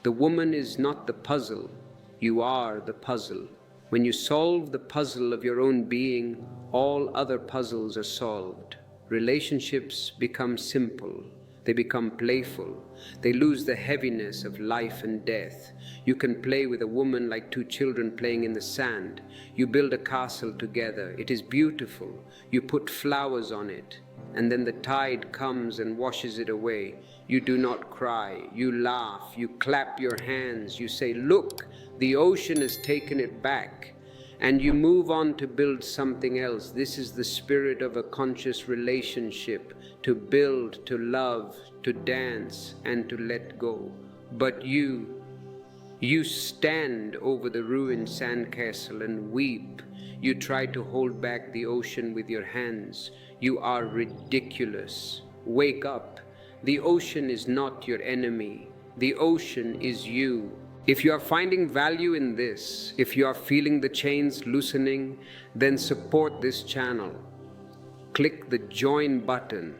The woman is not the puzzle. You are the puzzle. When you solve the puzzle of your own being, all other puzzles are solved. Relationships become simple. They become playful. They lose the heaviness of life and death. You can play with a woman like two children playing in the sand. You build a castle together. It is beautiful. You put flowers on it, and then the tide comes and washes it away. You do not cry. You laugh. You clap your hands. You say, "Look, the ocean has taken it back." And you move on to build something else. This is the spirit of a conscious relationship, to build, to love, to dance, and to let go. But you stand over the ruined sandcastle and weep. You try to hold back the ocean with your hands. You are ridiculous. Wake up. The ocean is not your enemy. The ocean is you. If you are finding value in this, if you are feeling the chains loosening, then support this channel. Click the join button.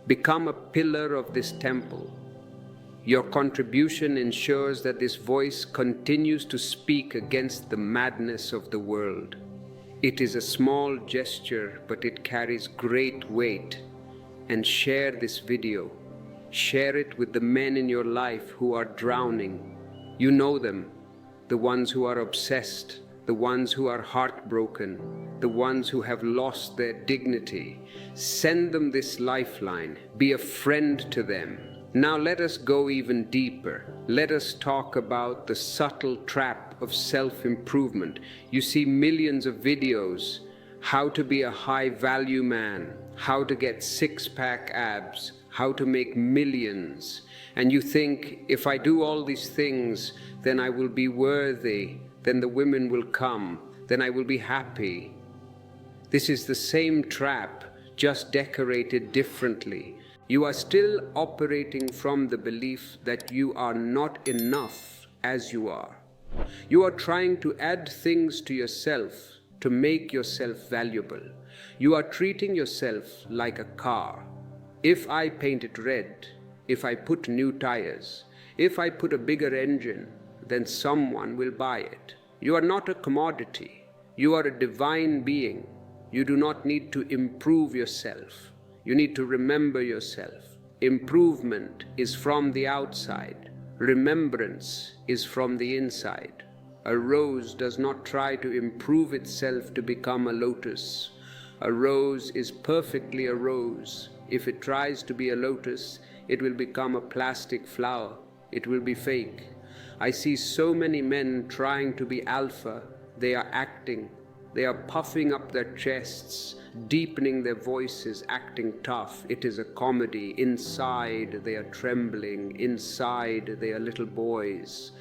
Become a pillar of this temple. Your contribution ensures that this voice continues to speak against the madness of the world. It is a small gesture, but it carries great weight. And share this video. Share it with the men in your life who are drowning. You know them, the ones who are obsessed, the ones who are heartbroken, the ones who have lost their dignity. Send them this lifeline. Be a friend to them. Now let us go even deeper. Let us talk about the subtle trap of self-improvement. You see millions of videos, how to be a high-value man, how to get six-pack abs, how to make millions. And you think, if I do all these things, then I will be worthy, then the women will come, then I will be happy. This is the same trap, just decorated differently. You are still operating from the belief that you are not enough as you are. You are trying to add things to yourself to make yourself valuable. You are treating yourself like a car. If I paint it red, if I put new tires, if I put a bigger engine, then someone will buy it. You are not a commodity. You are a divine being. You do not need to improve yourself. You need to remember yourself. Improvement is from the outside. Remembrance is from the inside. A rose does not try to improve itself to become a lotus. A rose is perfectly a rose. If it tries to be a lotus, it will become a plastic flower. It will be fake. I see so many men trying to be alpha. They are acting. They are puffing up their chests, deepening their voices, acting tough. It is a comedy. Inside they are trembling. Inside they are little boys.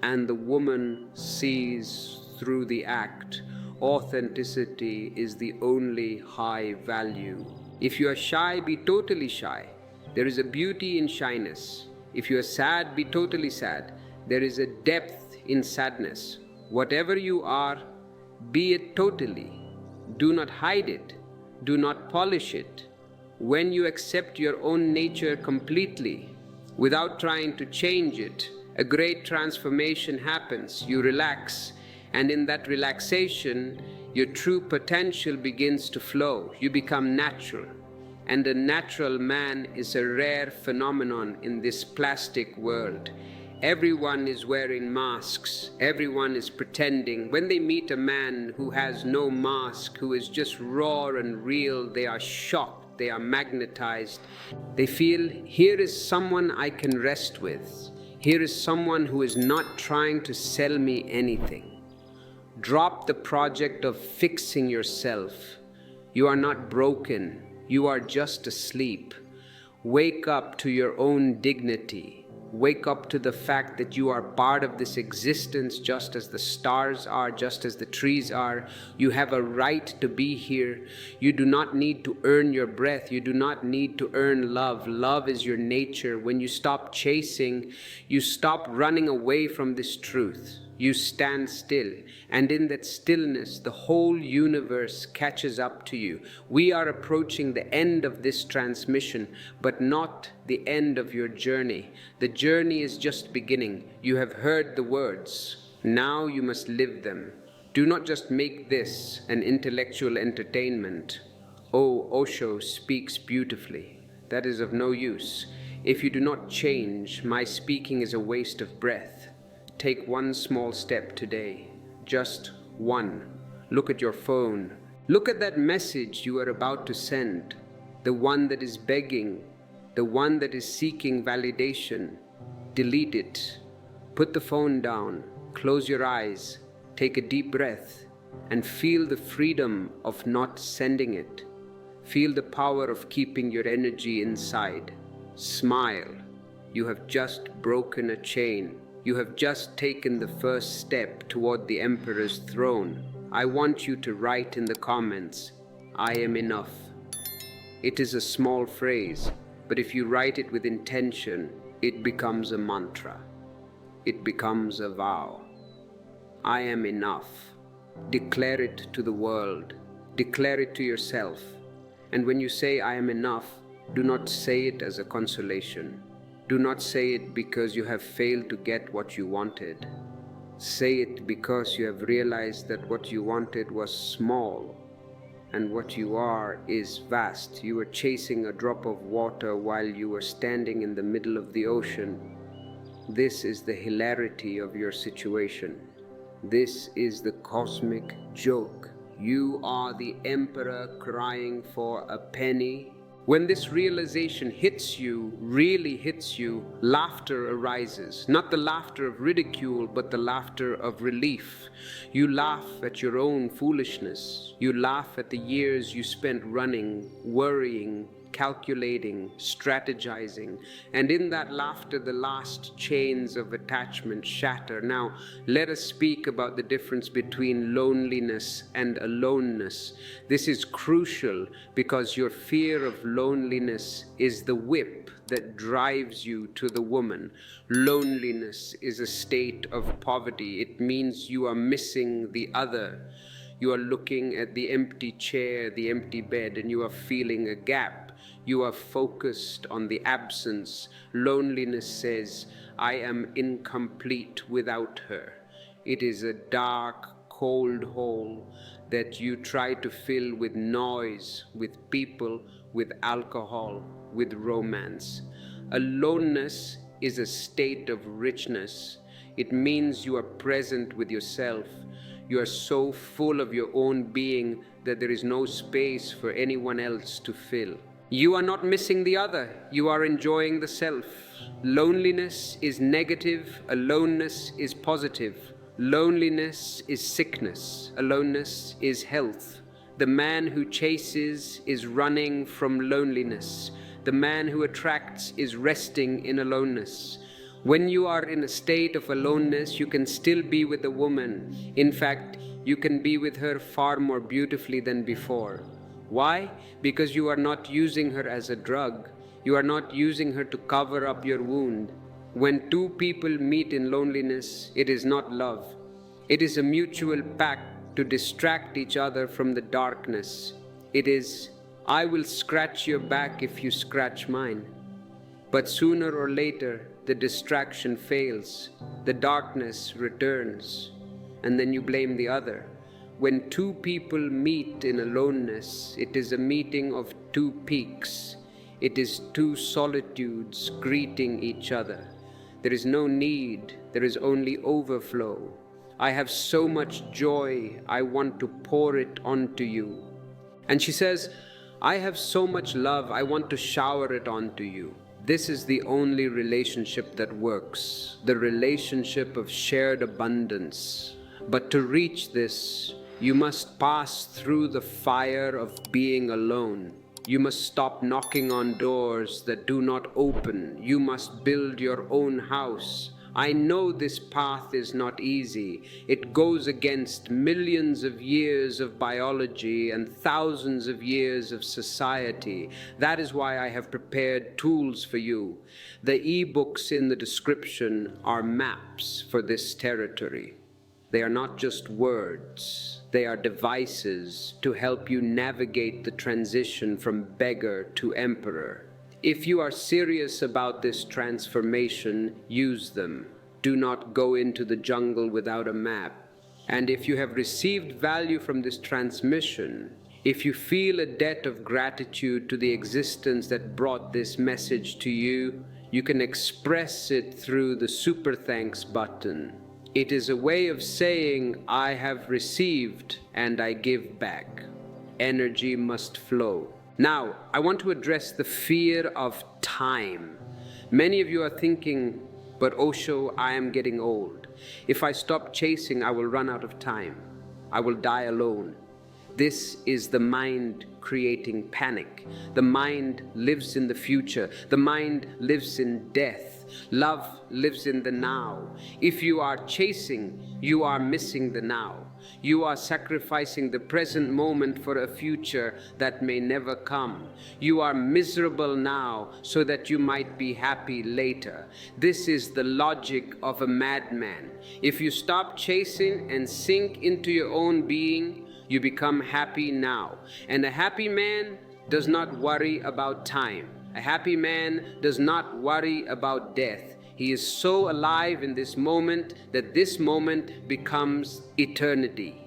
And the woman sees through the act. Authenticity is the only high value. If you are shy, be totally shy. There is a beauty in shyness. If you are sad, be totally sad. There is a depth in sadness. Whatever you are, be it totally. Do not hide it. Do not polish it. When you accept your own nature completely, without trying to change it, a great transformation happens. You relax, and in that relaxation, your true potential begins to flow. You become natural. And a natural man is a rare phenomenon in this plastic world. Everyone is wearing masks. Everyone is pretending. When they meet a man who has no mask, who is just raw and real, they are shocked. They are magnetized. They feel, here is someone I can rest with. Here is someone who is not trying to sell me anything. Drop the project of fixing yourself. You are not broken. You are just asleep. Wake up to your own dignity. Wake up to the fact that you are part of this existence, just as the stars are, just as the trees are. You have a right to be here. You do not need to earn your breath. You do not need to earn love. Love is your nature. When you stop chasing, you stop running away from this truth. You stand still, and in that stillness, the whole universe catches up to you. We are approaching the end of this transmission, but not the end of your journey. The journey is just beginning. You have heard the words. Now you must live them. Do not just make this an intellectual entertainment. Oh, Osho speaks beautifully. That is of no use. If you do not change, my speaking is a waste of breath. Take one small step today, just one. Look at your phone. Look at that message you are about to send, the one that is begging, the one that is seeking validation. Delete it. Put the phone down, close your eyes, take a deep breath, and feel the freedom of not sending it. Feel the power of keeping your energy inside. Smile. You have just broken a chain. You have just taken the first step toward the Emperor's throne. I want you to write in the comments, I am enough. It is a small phrase, but if you write it with intention, it becomes a mantra. It becomes a vow. I am enough. Declare it to the world. Declare it to yourself. And when you say I am enough, do not say it as a consolation. Do not say it because you have failed to get what you wanted. Say it because you have realized that what you wanted was small and what you are is vast. You were chasing a drop of water while you were standing in the middle of the ocean. This is the hilarity of your situation. This is the cosmic joke. You are the emperor crying for a penny. When this realization hits you, really hits you, laughter arises. Not the laughter of ridicule, but the laughter of relief. You laugh at your own foolishness. You laugh at the years you spent running, worrying, calculating, strategizing, and in that laughter the last chains of attachment shatter. Now, let us speak about the difference between loneliness and aloneness. This is crucial because your fear of loneliness is the whip that drives you to the woman. Loneliness is a state of poverty. It means you are missing the other. You are looking at the empty chair, the empty bed, and you are feeling a gap. You are focused on the absence. Loneliness says, I am incomplete without her. It is a dark, cold hole that you try to fill with noise, with people, with alcohol, with romance. Aloneness is a state of richness. It means you are present with yourself. You are so full of your own being that there is no space for anyone else to fill. You are not missing the other, you are enjoying the self. Loneliness is negative, aloneness is positive. Loneliness is sickness, aloneness is health. The man who chases is running from loneliness. The man who attracts is resting in aloneness. When you are in a state of aloneness, you can still be with a woman. In fact, you can be with her far more beautifully than before. Why? Because you are not using her as a drug. You are not using her to cover up your wound. When two people meet in loneliness, it is not love. It is a mutual pact to distract each other from the darkness. It is, I will scratch your back if you scratch mine. But sooner or later, the distraction fails, the darkness returns, and then you blame the other. When two people meet in aloneness, it is a meeting of two peaks. It is two solitudes greeting each other. There is no need, there is only overflow. I have so much joy, I want to pour it onto you. And she says, I have so much love, I want to shower it onto you. This is the only relationship that works, the relationship of shared abundance. But to reach this, you must pass through the fire of being alone. You must stop knocking on doors that do not open. You must build your own house. I know this path is not easy. It goes against millions of years of biology and thousands of years of society. That is why I have prepared tools for you. The e-books in the description are maps for this territory. They are not just words. They are devices to help you navigate the transition from beggar to emperor. If you are serious about this transformation, use them. Do not go into the jungle without a map. And if you have received value from this transmission, if you feel a debt of gratitude to the existence that brought this message to you, you can express it through the super thanks button. It is a way of saying, I have received and I give back. Energy must flow. Now, I want to address the fear of time. Many of you are thinking, but Osho, I am getting old. If I stop chasing, I will run out of time. I will die alone. This is the mind creating panic. The mind lives in the future. The mind lives in death. Love lives in the now. If you are chasing, you are missing the now. You are sacrificing the present moment for a future that may never come. You are miserable now so that you might be happy later. This is the logic of a madman. If you stop chasing and sink into your own being, you become happy now. And a happy man does not worry about time. A happy man does not worry about death. He is so alive in this moment that this moment becomes eternity.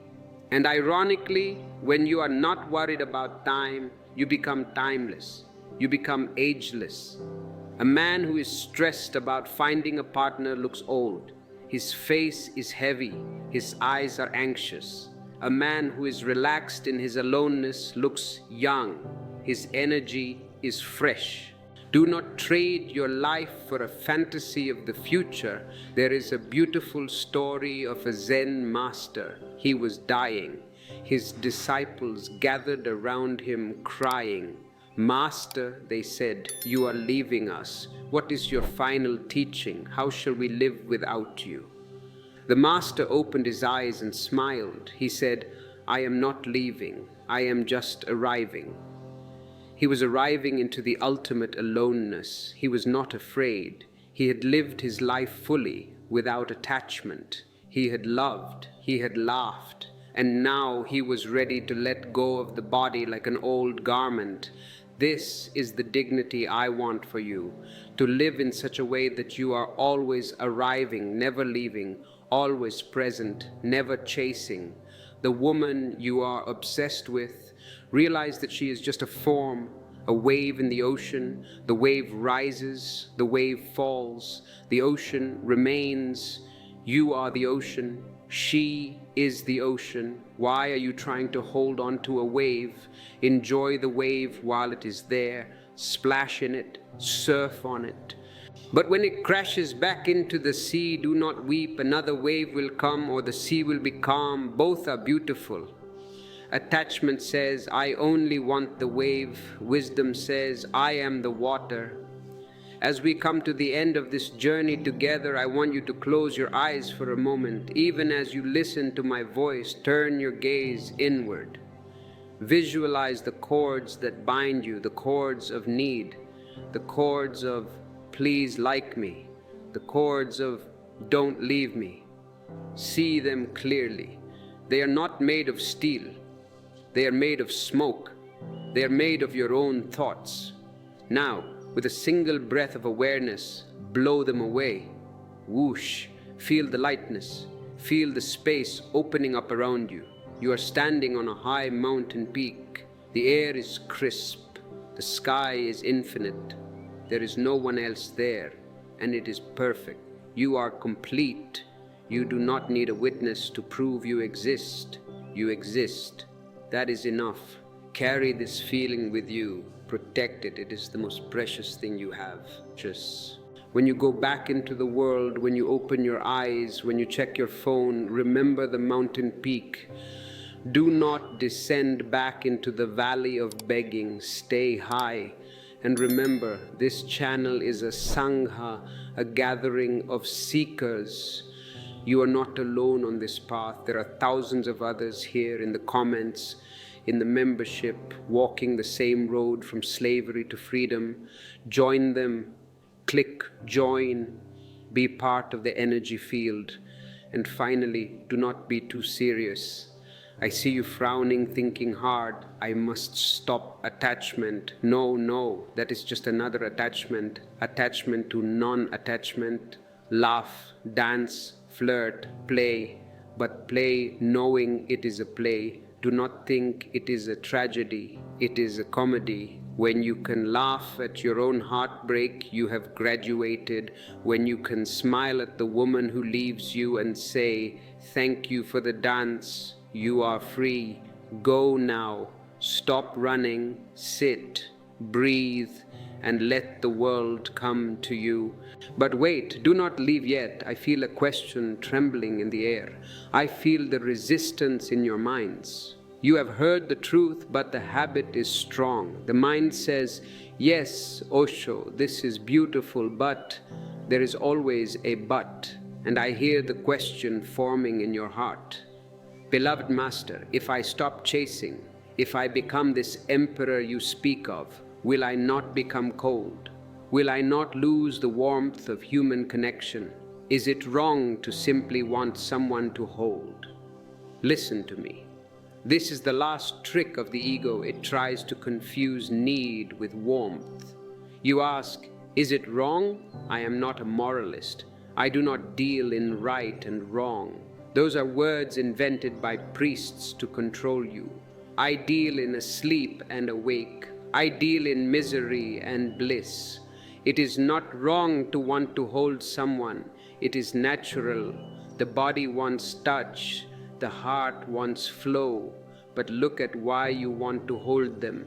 And ironically, when you are not worried about time, you become timeless. You become ageless. A man who is stressed about finding a partner looks old. His face is heavy. His eyes are anxious. A man who is relaxed in his aloneness looks young. His energy is fresh. Do not trade your life for a fantasy of the future. There is a beautiful story of a Zen master. He was dying. His disciples gathered around him crying, "Master," they said, "you are leaving us. What is your final teaching? How shall we live without you?" The master opened his eyes and smiled. He said, "I am not leaving. I am just arriving." He was arriving into the ultimate aloneness. He was not afraid. He had lived his life fully, without attachment. He had loved. He had laughed. And now he was ready to let go of the body like an old garment. This is the dignity I want for you, to live in such a way that you are always arriving, never leaving, always present, never chasing. The woman you are obsessed with, realize that she is just a form, a wave in the ocean. The wave rises, the wave falls, the ocean remains. You are the ocean. She is the ocean. Why are you trying to hold on to a wave? Enjoy the wave while it is there. Splash in it, surf on it. But when it crashes back into the sea, do not weep. Another wave will come, or the sea will be calm. Both are beautiful. Attachment says, "I only want the wave." Wisdom says, "I am the water." As we come to the end of this journey together, I want you to close your eyes for a moment. Even as you listen to my voice, turn your gaze inward. Visualize the cords that bind you, the cords of need, the cords of "please like me," the cords of "don't leave me." See them clearly. They are not made of steel. They are made of smoke. They are made of your own thoughts. Now, with a single breath of awareness, blow them away. Whoosh! Feel the lightness. Feel the space opening up around you. You are standing on a high mountain peak. The air is crisp. The sky is infinite. There is no one else there, and it is perfect. You are complete. You do not need a witness to prove you exist. You exist. That is enough. Carry this feeling with you. Protect it. It is the most precious thing you have. Just when you go back into the world, when you open your eyes, when you check your phone, remember the mountain peak. Do not descend back into the valley of begging. Stay high. And remember, this channel is a sangha, a gathering of seekers. You are not alone on this path. There are thousands of others here in the comments, in the membership, walking the same road from slavery to freedom. Join them. Click join. Be part of the energy field. And finally, do not be too serious. I see you frowning, thinking hard. I must stop attachment. No, that is just another attachment. Attachment to non-attachment. Laugh, dance, flirt, play. But play knowing it is a play. Do not think it is a tragedy. It is a comedy. When you can laugh at your own heartbreak, you have graduated. When you can smile at the woman who leaves you and say, "Thank you for the dance," you are free. Go now. Stop running. Sit. Breathe. And let the world come to you. But wait, do not leave yet. I feel a question trembling in the air. I feel the resistance in your minds. You have heard the truth, but the habit is strong. The mind says, "Yes, Osho, this is beautiful, but..." There is always a but. And I hear the question forming in your heart. Beloved Master, if I stop chasing, if I become this emperor you speak of, will I not become cold? Will I not lose the warmth of human connection? Is it wrong to simply want someone to hold? Listen to me. This is the last trick of the ego. It tries to confuse need with warmth. You ask, is it wrong? I am not a moralist. I do not deal in right and wrong. Those are words invented by priests to control you. I deal in asleep and awake. I deal in misery and bliss. It is not wrong to want to hold someone. It is natural. The body wants touch. The heart wants flow. But look at why you want to hold them.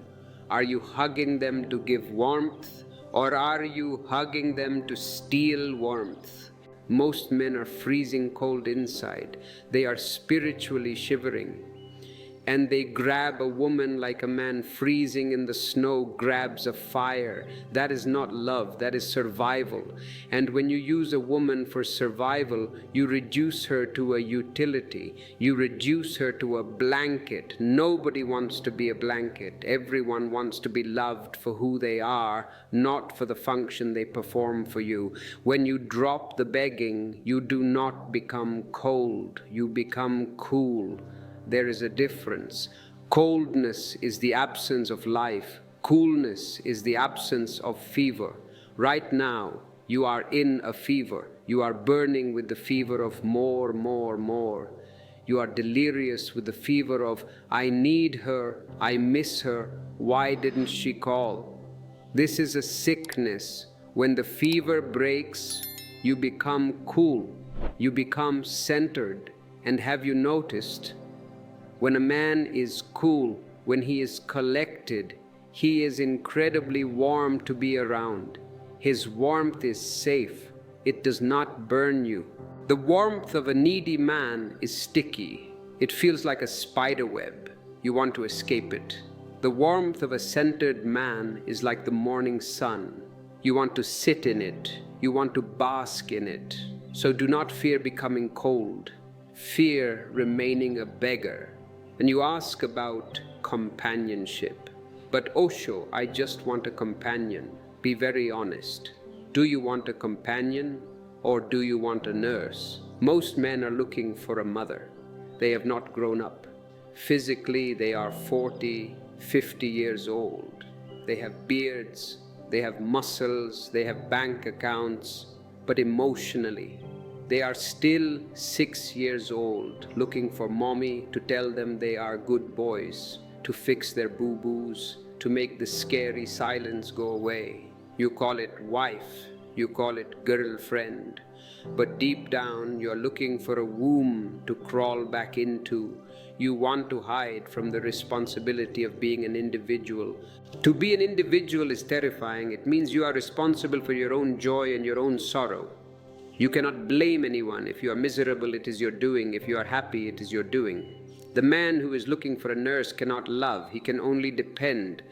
Are you hugging them to give warmth? Or are you hugging them to steal warmth? Most men are freezing cold inside. They are spiritually shivering. and they grab a woman like a man freezing in the snow grabs a fire. That is not love, that is survival. And when you use a woman for survival, you reduce her to a utility. You reduce her to a blanket. Nobody wants to be a blanket. Everyone wants to be loved for who they are, not for the function they perform for you. When you drop the begging, you do not become cold, you become cool. There is a difference. Coldness is the absence of life. Coolness is the absence of fever. Right now, you are in a fever. You are burning with the fever of more, more, more. You are delirious with the fever of, I need her, I miss her, why didn't she call? This is a sickness. When the fever breaks, you become cool. You become centered. And have you noticed? When a man is cool, when he is collected, he is incredibly warm to be around. His warmth is safe. It does not burn you. The warmth of a needy man is sticky. It feels like a spider web. You want to escape it. The warmth of a centered man is like the morning sun. You want to sit in it. You want to bask in it. So do not fear becoming cold. Fear remaining a beggar. And you ask about companionship. But Osho, I just want a companion. Be very honest. Do you want a companion or do you want a nurse? Most men are looking for a mother. They have not grown up. Physically, they are 40, 50 years old. They have beards, they have muscles, they have bank accounts, but emotionally, they are still 6 years old, looking for mommy to tell them they are good boys, to fix their boo-boos, to make the scary silence go away. You call it wife, you call it girlfriend, but deep down you're looking for a womb to crawl back into. You want to hide from the responsibility of being an individual. To be an individual is terrifying. It means you are responsible for your own joy and your own sorrow. You cannot blame anyone. If you are miserable, it is your doing. If you are happy, it is your doing. The man who is looking for a nurse cannot love. He can only depend.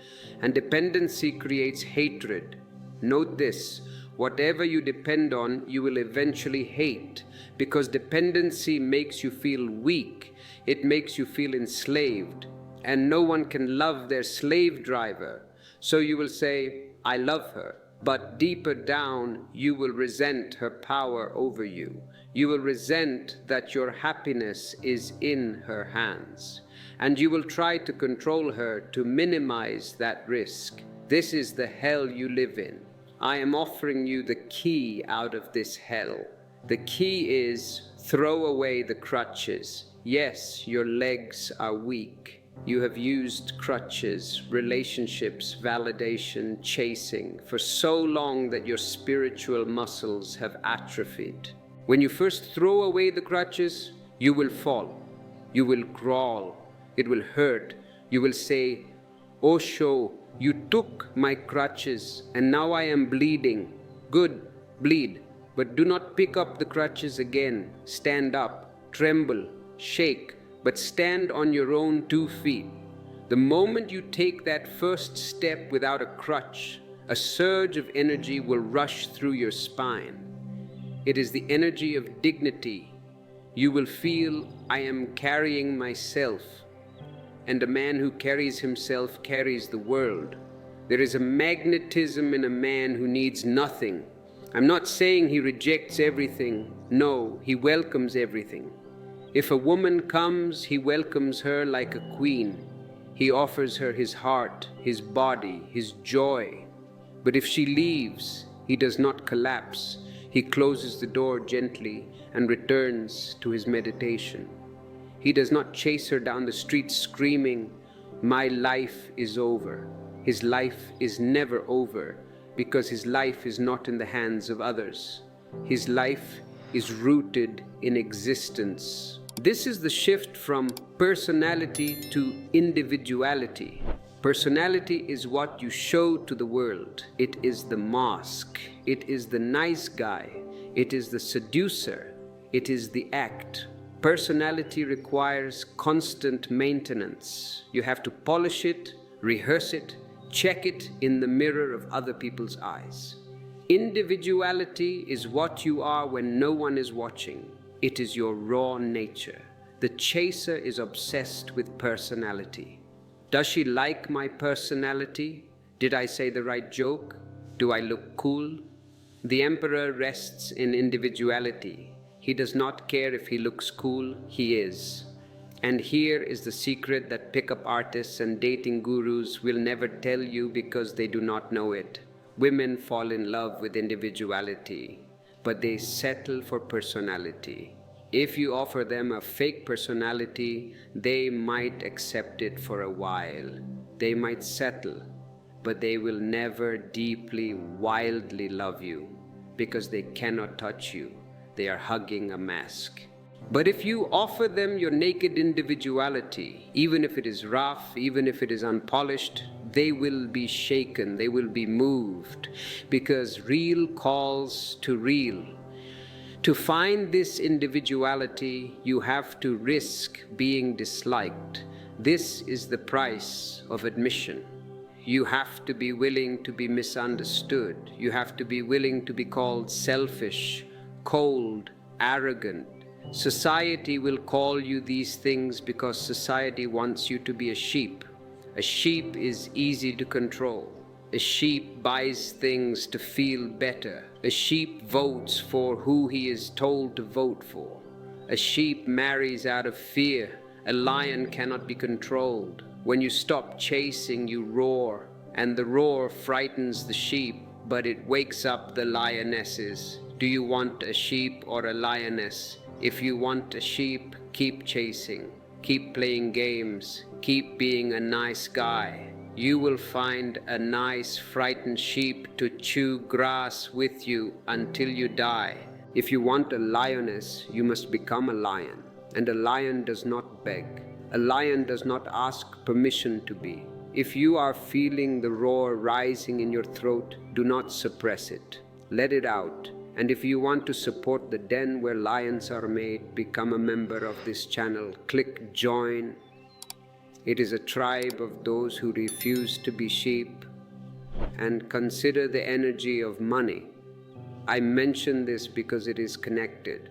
And dependency creates hatred. Note this, whatever you depend on, you will eventually hate, because dependency makes you feel weak. It makes you feel enslaved. And no one can love their slave driver. So you will say, I love her. But deeper down, you will resent her power over you. You will resent that your happiness is in her hands. And you will try to control her to minimize that risk. This is the hell you live in. I am offering you the key out of this hell. The key is throw away the crutches. Yes, your legs are weak. You have used crutches, relationships, validation, chasing for so long that your spiritual muscles have atrophied. When you first throw away the crutches, you will fall. You will crawl. It will hurt. You will say, Osho, you took my crutches and now I am bleeding. Good, bleed, but do not pick up the crutches again. Stand up, tremble, shake, but stand on your own 2 feet. The moment you take that first step without a crutch, a surge of energy will rush through your spine. It is the energy of dignity. You will feel, I am carrying myself. And a man who carries himself carries the world. There is a magnetism in a man who needs nothing. I'm not saying he rejects everything. No, he welcomes everything. If a woman comes, he welcomes her like a queen. He offers her his heart, his body, his joy. But if she leaves, he does not collapse. He closes the door gently and returns to his meditation. He does not chase her down the street screaming, my life is over. His life is never over because his life is not in the hands of others. His life is rooted in existence. This is the shift from personality to individuality. Personality is what you show to the world. It is the mask. It is the nice guy. It is the seducer. It is the act. Personality requires constant maintenance. You have to polish it, rehearse it, check it in the mirror of other people's eyes. Individuality is what you are when no one is watching. It is your raw nature. The chaser is obsessed with personality. Does she like my personality? Did I say the right joke? Do I look cool? The emperor rests in individuality. He does not care if he looks cool, he is. And here is the secret that pickup artists and dating gurus will never tell you because they do not know it. Women fall in love with individuality, but they settle for personality. If you offer them a fake personality, they might accept it for a while. They might settle, but they will never deeply, wildly love you because they cannot touch you. They are hugging a mask. But if you offer them your naked individuality, even if it is rough, even if it is unpolished, they will be shaken, they will be moved, because real calls to real. To find this individuality, you have to risk being disliked. This is the price of admission. You have to be willing to be misunderstood. You have to be willing to be called selfish, cold, arrogant. Society will call you these things because society wants you to be a sheep. A sheep is easy to control. A sheep buys things to feel better. A sheep votes for who he is told to vote for. A sheep marries out of fear. A lion cannot be controlled. When you stop chasing, you roar, and the roar frightens the sheep, but it wakes up the lionesses. Do you want a sheep or a lioness? If you want a sheep, keep chasing, keep playing games, keep being a nice guy. You will find a nice frightened sheep to chew grass with you until you die. If you want a lioness, you must become a lion. And a lion does not beg. A lion does not ask permission to be. If you are feeling the roar rising in your throat, do not suppress it. Let it out. And if you want to support the den where lions are made, become a member of this channel. Click join. It is a tribe of those who refuse to be sheep. And consider the energy of money. I mention this because it is connected.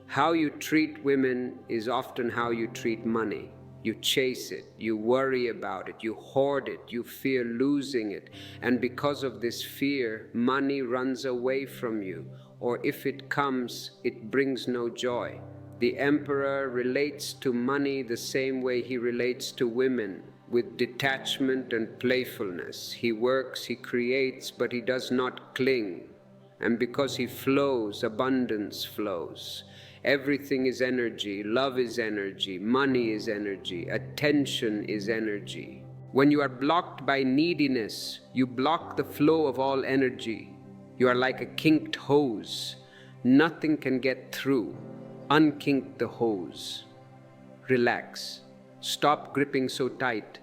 How you treat women is often how you treat money. You chase it, you worry about it, you hoard it, you fear losing it. And because of this fear, money runs away from you. Or if it comes, it brings no joy. The emperor relates to money the same way he relates to women, with detachment and playfulness. He works, he creates, but he does not cling. And because he flows, abundance flows. Everything is energy, love is energy, money is energy, attention is energy. When you are blocked by neediness, you block the flow of all energy. You are like a kinked hose. Nothing can get through. Unkink the hose. Relax. Stop gripping so tight.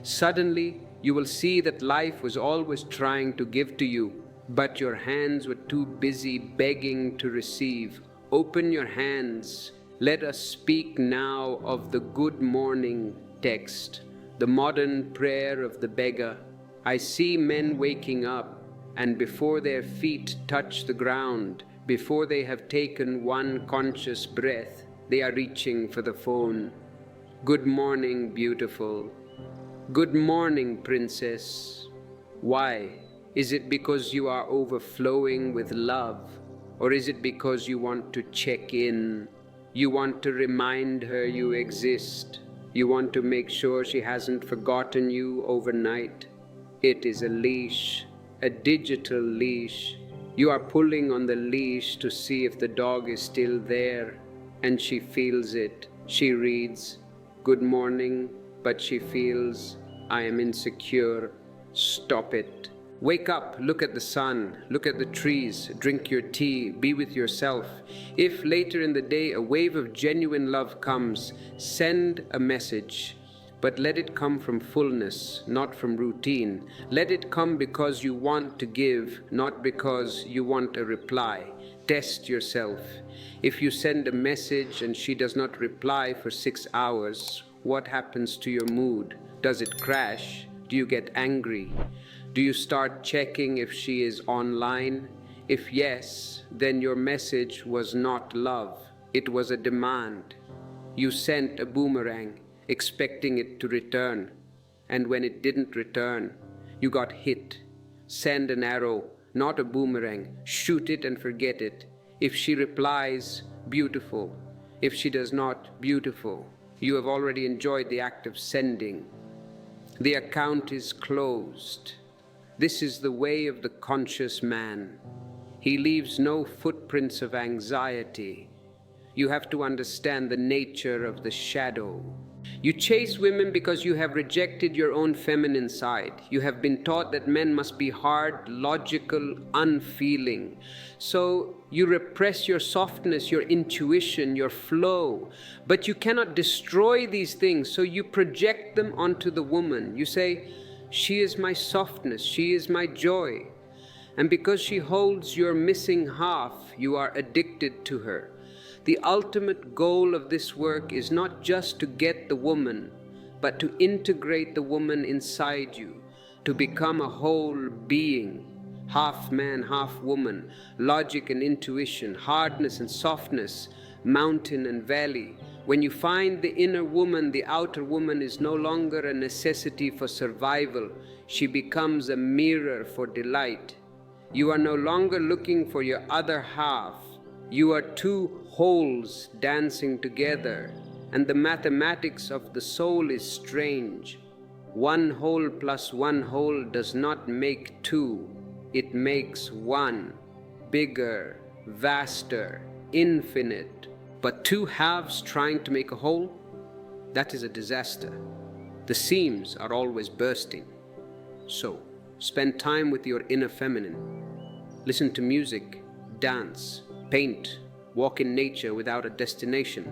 Suddenly, you will see that life was always trying to give to you, but your hands were too busy begging to receive. Open your hands. Let us speak now of the good morning text, the modern prayer of the beggar. I see men waking up, and before their feet touch the ground, before they have taken one conscious breath, they are reaching for the phone. Good morning, beautiful. Good morning, princess. Why? Is it because you are overflowing with love? Or is it because you want to check in? You want to remind her you exist? You want to make sure she hasn't forgotten you overnight? It is a leash, a digital leash. You are pulling on the leash to see if the dog is still there, and she feels it. She reads, "Good morning," but she feels, "I am insecure." Stop it. Wake up, look at the sun, look at the trees, drink your tea, be with yourself. If later in the day a wave of genuine love comes, send a message, but let it come from fullness, not from routine. Let it come because you want to give, not because you want a reply. Test yourself. If you send a message and she does not reply for 6 hours, what happens to your mood? Does it crash? Do you get angry? Do you start checking if she is online? If yes, then your message was not love. It was a demand. You sent a boomerang, expecting it to return. And when it didn't return, you got hit. Send an arrow, not a boomerang. Shoot it and forget it. If she replies, beautiful. If she does not, beautiful. You have already enjoyed the act of sending. The account is closed. This is the way of the conscious man. He leaves no footprints of anxiety. You have to understand the nature of the shadow. You chase women because you have rejected your own feminine side. You have been taught that men must be hard, logical, unfeeling. So you repress your softness, your intuition, your flow. But you cannot destroy these things, so you project them onto the woman. You say, she is my softness, she is my joy. And because she holds your missing half, you are addicted to her. The ultimate goal of this work is not just to get the woman, but to integrate the woman inside you, to become a whole being, half man, half woman, logic and intuition, hardness and softness, mountain and valley. When you find the inner woman, the outer woman is no longer a necessity for survival. She becomes a mirror for delight. You are no longer looking for your other half. You are two wholes dancing together, and the mathematics of the soul is strange. One whole plus one whole does not make two, it makes one, bigger, vaster, infinite. But two halves trying to make a whole, that is a disaster. The seams are always bursting. So, spend time with your inner feminine. Listen to music, dance, paint, walk in nature without a destination.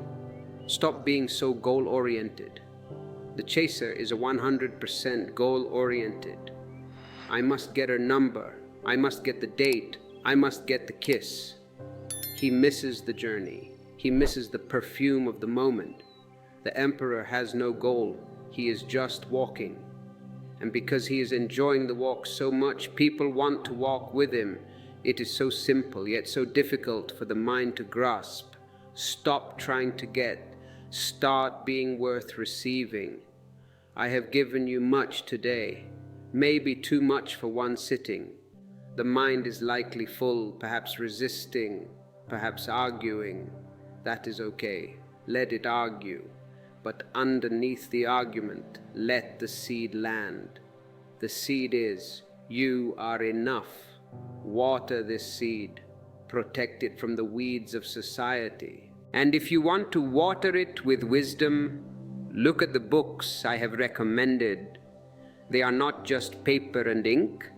Stop being so goal-oriented. The chaser is a 100% goal-oriented. I must get her number. I must get the date. I must get the kiss. He misses the journey. He misses the perfume of the moment. The emperor has no goal. He is just walking. And because he is enjoying the walk so much, people want to walk with him. It is so simple, yet so difficult for the mind to grasp. Stop trying to get. Start being worth receiving. I have given you much today, maybe too much for one sitting. The mind is likely full, perhaps resisting, perhaps arguing. That is okay. Let it argue. But underneath the argument, let the seed land. The seed is, you are enough. Water this seed. Protect it from the weeds of society. And if you want to water it with wisdom, look at the books I have recommended. They are not just paper and ink.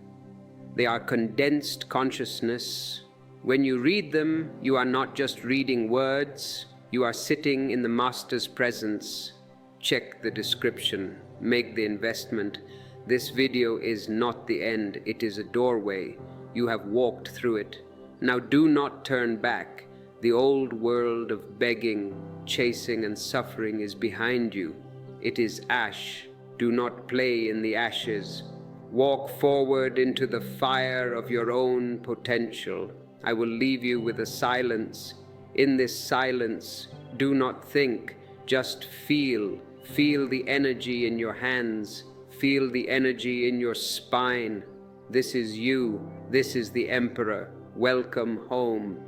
They are condensed consciousness. When you read them, you are not just reading words. You are sitting in the Master's presence. Check the description. Make the investment. This video is not the end. It is a doorway. You have walked through it. Now do not turn back. The old world of begging, chasing, and suffering is behind you. It is ash. Do not play in the ashes. Walk forward into the fire of your own potential. I will leave you with a silence. In this silence, do not think, just feel. Feel the energy in your hands. Feel the energy in your spine. This is you. This is the Emperor. Welcome home.